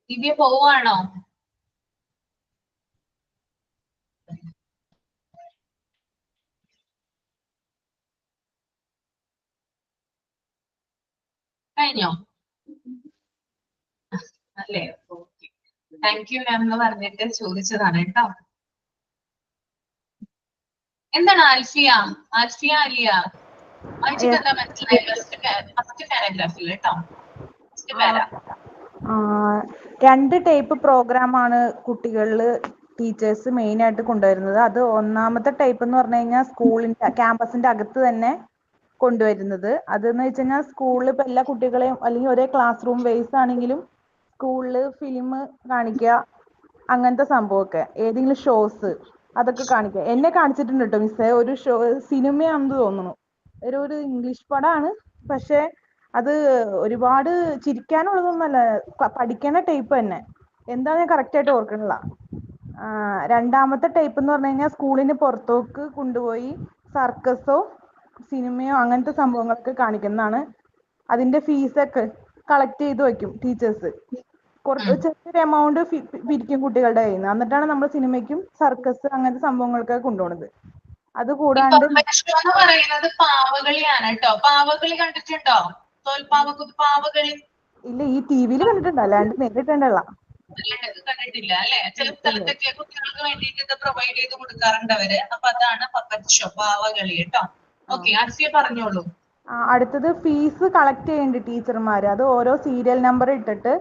ദിവ്യ പോവാണോ? കഴിഞ്ഞോ? അല്ലേ? ഓക്കെ. താങ്ക് യു മാം എന്ന് പറഞ്ഞിട്ട് ചോദിച്ചതാണ് കേട്ടോ. എന്താണ് ആൽഫിയ? ആൽഫിയ അലിയ? ആൽഫിക്ക് എന്താ മനസ്സിലായി? ഫസ്റ്റ് പാരഗ്രാഫിൽ കേട്ടോ. ഫസ്റ്റ് പാര. രണ്ട് ടൈപ്പ് പ്രോഗ്രാമാണ് കുട്ടികളിൽ ടീച്ചേഴ്സ് മെയിൻ ആയിട്ട് കൊണ്ടുവരുന്നത്. അത് ഒന്നാമത്തെ ടൈപ്പ് എന്ന് പറഞ്ഞു കഴിഞ്ഞാൽ സ്കൂളിന്റെ ക്യാമ്പസിന്റെ അകത്ത് തന്നെ കൊണ്ടുവരുന്നത്. അതെന്ന് വെച്ച് കഴിഞ്ഞാൽ സ്കൂളിൽ ഇപ്പൊ എല്ലാ കുട്ടികളെയും അല്ലെങ്കിൽ ഒരേ ക്ലാസ് റൂം ബേസ് ആണെങ്കിലും സ്കൂളിൽ ഫിലിം കാണിക്കുക, അങ്ങനത്തെ സംഭവമൊക്കെ, ഏതെങ്കിലും ഷോസ് അതൊക്കെ കാണിക്കുക. എന്നെ കാണിച്ചിട്ടുണ്ട് കേട്ടോ മിസ്സേ, ഒരു ഷോ സിനിമയാണെന്ന് തോന്നുന്നു, ഒരു ഇംഗ്ലീഷ് പടമാണ്. പക്ഷെ അത് ഒരുപാട് ചിരിക്കാനുള്ളതൊന്നുമല്ല, പഠിക്കണ ടൈപ്പ് തന്നെ. എന്താ ഞാൻ കറക്റ്റ് ആയിട്ട് ഓർക്കണില്ല. രണ്ടാമത്തെ ടൈപ്പ് എന്ന് പറഞ്ഞു കഴിഞ്ഞാൽ സ്കൂളിന് പുറത്തേക്ക് കൊണ്ടുപോയി സർക്കസോ സിനിമയോ അങ്ങനത്തെ സംഭവങ്ങളൊക്കെ കാണിക്കുന്നതാണ്. അതിന്റെ ഫീസൊക്കെ കളക്ട് ചെയ്ത് വെക്കും ടീച്ചേഴ്സ്. ചെറിയൊരു എമൗണ്ട് പിരിക്കും കുട്ടികളുടെ കയ്യിൽ നിന്ന്. എന്നിട്ടാണ് നമ്മൾ സിനിമയ്ക്കും സർക്കസ് അങ്ങനത്തെ സംഭവങ്ങൾക്കൊക്കെ കൊണ്ടുപോകുന്നത്. അത് കൂടാണ്ട് എന്ന് പറയുന്നത് പാവകളിയാണ് കേട്ടോ. പാവകളി കണ്ടിട്ടുണ്ടോ? പാവകളി ഇല്ല, ഈ ടിവിയിൽ കണ്ടിട്ടുണ്ട്, അല്ലാണ്ട് നേരിട്ടുണ്ടല്ല. കണ്ടിട്ടില്ല അല്ലെ? ചില സ്ഥലത്തൊക്കെ കുട്ടികൾക്ക് വേണ്ടിയിട്ട് ഇത് പ്രൊവൈഡ് ചെയ്ത് കൊടുക്കാറുണ്ട് അവര്. അപ്പൊ അതാണ് പപ്പറ്റ് ഷോ, പാവകളി കേട്ടോ. ഓക്കെ, ആർസിയെ പറഞ്ഞോളൂ. അടുത്തത് ഫീസ് കളക്ട് ചെയ്യുന്നുണ്ട് ടീച്ചർമാർ. അത് ഓരോ സീരിയൽ നമ്പർ ഇട്ടിട്ട്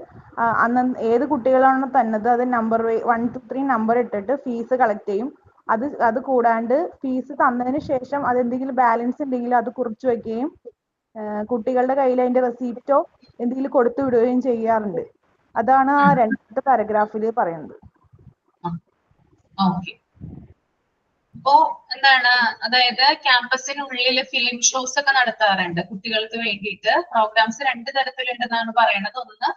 അന്ന് ഏത് കുട്ടികളാണോ തന്നത് അത് നമ്പർ 1 to 3 നമ്പർ ഇട്ടിട്ട് ഫീസ് കളക്ട് ചെയ്യും. അത് കൂടാണ്ട് ഫീസ് തന്നതിന് ശേഷം അതെന്തെങ്കിലും ബാലൻസ് ഉണ്ടെങ്കിൽ അത് കുറിച്ച് വെക്കുകയും കുട്ടികളുടെ കയ്യിൽ അതിന്റെ റെസീപ്റ്റോ എന്തെങ്കിലും കൊടുത്തു വിടുകയും ചെയ്യാറുണ്ട്. അതാണ് ആ രണ്ടാമത്തെ പാരഗ്രാഫിൽ പറയുന്നത്. അപ്പോ എന്താണ്, അതായത് ക്യാമ്പസിനുള്ളിൽ ഫിലിം ഷോസ് ഒക്കെ നടത്താറുണ്ട് കുട്ടികൾക്ക് വേണ്ടിയിട്ട്. പ്രോഗ്രാംസ് രണ്ട് തരത്തിലുണ്ടെന്നാണ് പറയുന്നത്. ഒന്ന്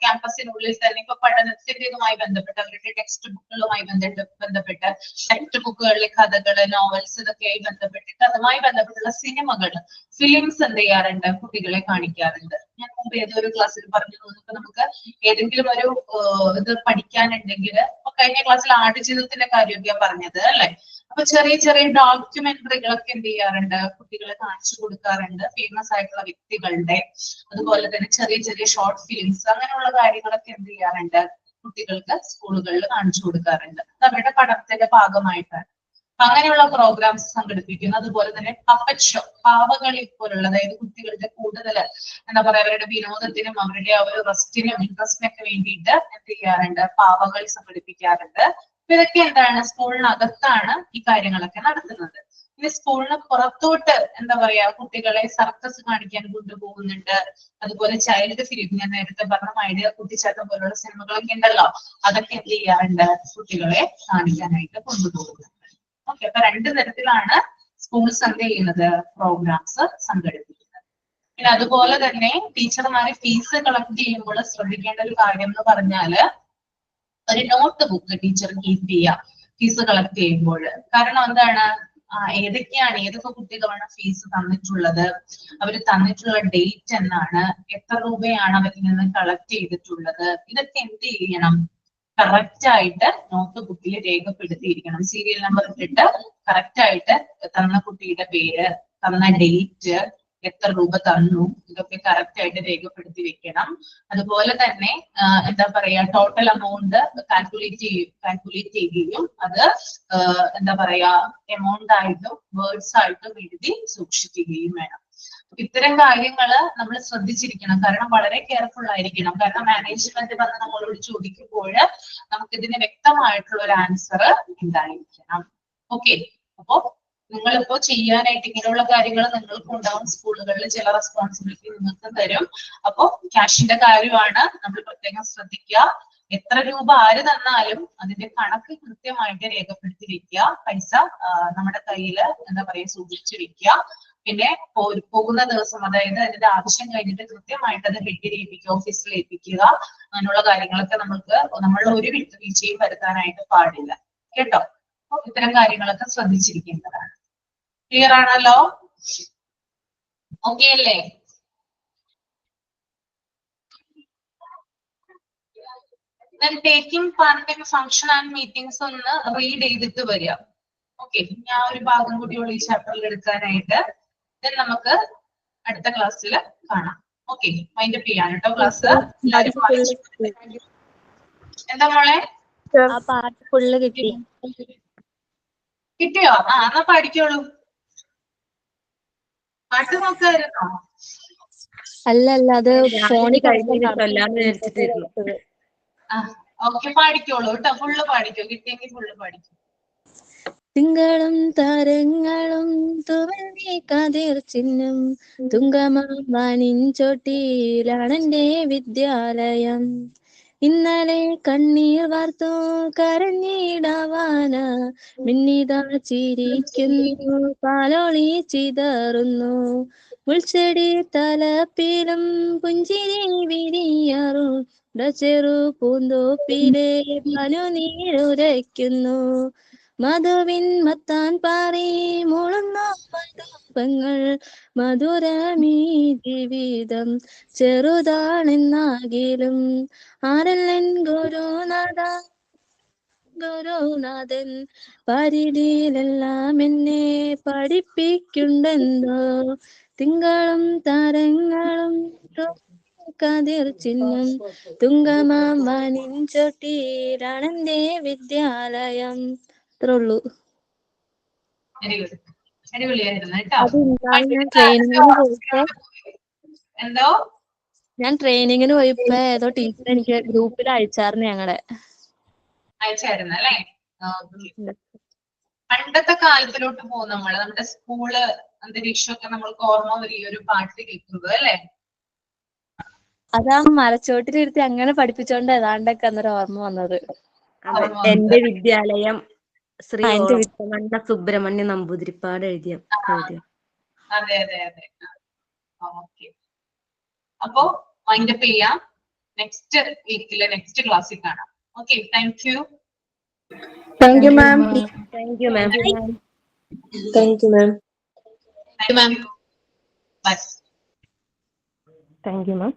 ക്യാമ്പസിനുള്ളിൽ തന്നെ ഇപ്പൊ പഠനത്തിന്റേതുമായി ബന്ധപ്പെട്ട് അവരുടെ ടെക്സ്റ്റ് ബുക്കുകളുമായി ബന്ധപ്പെട്ട് ടെക്സ്റ്റ് ബുക്കുകളിലെ കഥകള്, നോവൽസ് ഇതൊക്കെയായി ബന്ധപ്പെട്ടിട്ട് അതുമായി ബന്ധപ്പെട്ടുള്ള സിനിമകൾ, ഫിലിംസ് എന്ത് ചെയ്യാറുണ്ട്, കുട്ടികളെ കാണിക്കാറുണ്ട്. ഞാൻ മുമ്പ് ഏതൊരു ക്ലാസ്സിൽ പറഞ്ഞു തോന്നുന്നു, നമുക്ക് ഏതെങ്കിലും ഒരു ഇത് പഠിക്കാനുണ്ടെങ്കിൽ, ഇപ്പൊ കഴിഞ്ഞ ക്ലാസ്സിൽ ആടുജീവിതത്തിന്റെ കാര്യമൊക്കെയാ പറഞ്ഞത് അല്ലെ? അപ്പൊ ചെറിയ ചെറിയ ഡോക്യുമെന്ററികളൊക്കെ എന്ത് ചെയ്യാറുണ്ട്, കുട്ടികളെ കാണിച്ചു കൊടുക്കാറുണ്ട്, ഫേമസ് ആയിട്ടുള്ള വ്യക്തികളുടെ. അതുപോലെ തന്നെ ചെറിയ ചെറിയ ഷോർട്ട് ഫിലിംസ്, അങ്ങനെയുള്ള കാര്യങ്ങളൊക്കെ എന്ത് ചെയ്യാറുണ്ട്, കുട്ടികൾക്ക് സ്കൂളുകളിൽ കാണിച്ചു കൊടുക്കാറുണ്ട്. അത് അവരുടെ പഠനത്തിന്റെ ഭാഗമായിട്ടാണ്. അങ്ങനെയുള്ള പ്രോഗ്രാംസ് സംഘടിപ്പിക്കുന്നു. അതുപോലെ തന്നെ പപ്പറ്റ് ഷോ, പാവകളി പോലുള്ള, അതായത് കുട്ടികളുടെ കൂടുതൽ എന്താ പറയാ അവരുടെ വിനോദത്തിനും അവരുടെ ആ ഒരു റെസ്റ്റിനും ഇൻട്രസ്റ്റിനൊക്കെ വേണ്ടിയിട്ട് എന്ത് ചെയ്യാറുണ്ട്, പാവകളി സംഘടിപ്പിക്കാറുണ്ട്. ഇതൊക്കെ എന്താണ്, സ്കൂളിനകത്താണ് ഈ കാര്യങ്ങളൊക്കെ നടത്തുന്നത്. ഇനി സ്കൂളിന് പുറത്തോട്ട് എന്താ പറയാ കുട്ടികളെ സർക്കസ് കാണിക്കാൻ കൊണ്ടുപോകുന്നുണ്ട്. അതുപോലെ ചൈൽഡ് ഫിലിം, ഞാൻ നേരത്തെ പറഞ്ഞ ഐഡിയ കുട്ടിച്ചാത്തം പോലുള്ള സിനിമകളൊക്കെ ഉണ്ടല്ലോ, അതൊക്കെ എന്ത് ചെയ്യാറുണ്ട്, കുട്ടികളെ കാണിക്കാനായിട്ട് കൊണ്ടുപോകുന്നുണ്ട്. ഓക്കെ, അപ്പൊ രണ്ട് തരത്തിലാണ് സ്കൂൾസ് എന്ത് ചെയ്യുന്നത്, പ്രോഗ്രാംസ് സംഘടിപ്പിക്കുന്നത്. പിന്നെ അതുപോലെ തന്നെ ടീച്ചർമാരെ ഫീസ് കളക്ട് ചെയ്യുമ്പോൾ ശ്രദ്ധിക്കേണ്ട ഒരു കാര്യം എന്ന് പറഞ്ഞാല്, ഒരു നോട്ട് ബുക്ക് ടീച്ചർ കീപ്പ് ചെയ്യുക ഫീസ് കളക്ട് ചെയ്യുമ്പോൾ. കാരണം എന്താണ്, ഏതൊക്കെ കുട്ടികളാണ് ഫീസ് തന്നിട്ടുള്ളത്, അവർ തന്നിട്ടുള്ള ഡേറ്റ് എന്നാണ്, എത്ര രൂപയാണ് അവരിൽ നിന്ന് കളക്ട് ചെയ്തിട്ടുള്ളത്, ഇതൊക്കെ എന്ത് ചെയ്യണം, കറക്റ്റ് ആയിട്ട് നോട്ട് ബുക്കിൽ രേഖപ്പെടുത്തിയിരിക്കണം. സീരിയൽ നമ്പർ ഇട്ടിട്ട് കറക്റ്റ് ആയിട്ട് തന്ന കുട്ടിയുടെ പേര്, തന്ന ഡേറ്റ്, എത്ര രൂപ തന്നു, ഇതൊക്കെ കറക്റ്റ് ആയിട്ട് രേഖപ്പെടുത്തി വെക്കണം. അതുപോലെ തന്നെ എന്താ പറയാ ടോട്ടൽ എമൗണ്ട് കാൽക്കുലേറ്റ് ചെയ്യുകയും അത് എന്താ പറയാ എമൗണ്ട് ആയിട്ടും വേർഡ്സ് ആയിട്ടും എഴുതി സൂക്ഷിക്കുകയും വേണം. ഇത്തരം കാര്യങ്ങള് നമ്മൾ ശ്രദ്ധിച്ചിരിക്കണം. കാരണം വളരെ കെയർഫുൾ ആയിരിക്കണം. കാരണം മാനേജ്മെന്റ് വന്ന് നമ്മളോട് ചോദിക്കുമ്പോൾ നമുക്ക് ഇതിന് വ്യക്തമായിട്ടുള്ള ഒരു ആൻസർ ഉണ്ടായിരിക്കണം. ഓക്കെ, അപ്പോ നിങ്ങളിപ്പോ ചെയ്യാനായിട്ട് ഇങ്ങനെയുള്ള കാര്യങ്ങൾ നിങ്ങൾക്ക് ഉണ്ടാവും. സ്കൂളുകളിൽ ചില റെസ്പോൺസിബിലിറ്റി നിങ്ങൾക്ക് തരും. അപ്പോ ക്യാഷിന്റെ കാര്യമാണ് നമ്മൾ പ്രത്യേകം ശ്രദ്ധിക്കുക. എത്ര രൂപ ആര് തന്നാലും അതിന്റെ കണക്ക് കൃത്യമായിട്ട് രേഖപ്പെടുത്തി വെക്കുക. പൈസ നമ്മുടെ കയ്യിൽ എന്താ പറയാ സൂക്ഷിച്ചു വെക്കുക. പിന്നെ പോകുന്ന ദിവസം, അതായത് അതിന്റെ ആവശ്യം കഴിഞ്ഞിട്ട് കൃത്യമായിട്ട് അത് ഹെഡ് ചെയ്യിപ്പിക്കുക, ഓഫീസിൽ ഏൽപ്പിക്കുക. അങ്ങനെയുള്ള കാര്യങ്ങളൊക്കെ നമ്മളുടെ ഒരു വിട്ടുവീഴ്ചയും വരുത്താനായിട്ട് പാടില്ല കേട്ടോ. ഇത്തരം കാര്യങ്ങളൊക്കെ ശ്രദ്ധിച്ചിരിക്കേണ്ടതാണ്. ക്ലിയർ ആണല്ലോ? ഓക്കെ അല്ലേ? then taking part in function and meetings ഒന്ന് റീഡ് ചെയ്തിട്ട് വരിക. ഓക്കെ, ഞാൻ ഒരു ഭാഗം കൂടിയുള്ള ഈ ചാപ്റ്ററിൽ എടുക്കാനായിട്ട്. then നമുക്ക് അടുത്ത ക്ലാസ്സിൽ കാണാം. ഓക്കെ, മൈൻഡ് അപ്പ് ചെയ്യാണ് കേട്ടോ ക്ലാസ്. എന്താ മോളെ? ആ പാട്ട് ഫുള്ള് കിട്ടി. കിട്ടിയോ? എന്നാ പഠിക്കോളൂ. പാട്ട് നോക്കായിരുന്നോ? അല്ല അത് ഫോണിൽ ഓക്കെ, പാടിക്കോളൂ കേട്ടോ. ഫുള്ള് പാടിക്കോ, കിട്ടിയെങ്കിൽ ഫുള്ള് പാടിക്കോ. തിങ്കളും താരങ്ങളും തുവനി കതിർ ചിഹ്നം തുങ്കമാനിൻ ചോട്ടിയിലാണെന്റെ വിദ്യാലയം. ഇന്നലെ കണ്ണീർ വാർത്തു കരഞ്ഞിടവാന മിന്നിതാ ചിരിക്കുന്നു പാലോളി ചിതറുന്നു. മുൾച്ചെടി തലപ്പിലും പുഞ്ചിരി വിരിയാറുണ്ട ചെറു പൂന്തോപ്പിലെ പനുനീരുരയ്ക്കുന്നു. മധുവിൻ മത്താൻ പാറി മുളുന്ന മധുപങ്ങൾ മധുരമീ ജീവിതം ചെറുതാണെന്നാകിലും ആരല്ലൻ ഗുരുനാഥൻ പരിധിയിലെല്ലാം എന്നെ പഠിപ്പിക്കുണ്ടെന്നോ. തിങ്കളും താരങ്ങളും കതിർ ചിഹ്നം തുങ്കമാം വാനിൻ ചോട്ടിയിലാണെന്റെ വിദ്യാലയം. അത്രേ ഉള്ളൂ. വെരി ഗുഡ്, അടിപൊളിയായിരുന്നു കേട്ടോ. എന്തോ ഞാൻ ട്രെയിനിങ്ങിന് പോയപ്പോ ഏതോ ടീച്ചർ എനിക്ക് ഗ്രൂപ്പിൽ അയച്ചായിരുന്നു ഞങ്ങളെ. അയച്ചായിരുന്നു അല്ലേ? പണ്ടത്തെ കാലത്തിലോട്ട് പോകും നമ്മള്. നമ്മുടെ സ്കൂള് അന്തരീക്ഷമൊക്കെ നമ്മൾക്ക് ഓർമ്മ വരും ഈ ഒരു പാട്ട് കേൾക്കുന്നത് അല്ലേ? അതാ മരച്ചോട്ടിലിരുത്തി അങ്ങനെ പഠിപ്പിച്ചോണ്ട് ഏതാണ്ടൊക്കെ അന്നേരം ഓർമ്മ വന്നത്. എന്റെ വിദ്യാലയം ശ്രീ ഓളമണ്ണ സുബ്രഹ്മണ്യ നമ്പൂതിരിപ്പാട് എഴുതിയ കവിത. അതെ അതെ അതെ. ഓക്കെ, അപ്പോ വൈൻഡപ്പ് ചെയ്യാം. നെക്സ്റ്റ് വീക്കിലെ നെക്സ്റ്റ് ക്ലാസ്സിൽ കാണാം. Okay, thank you. Thank you ma'am. Thank you ma'am. Thank you ma'am. Bye. Thank you ma'am.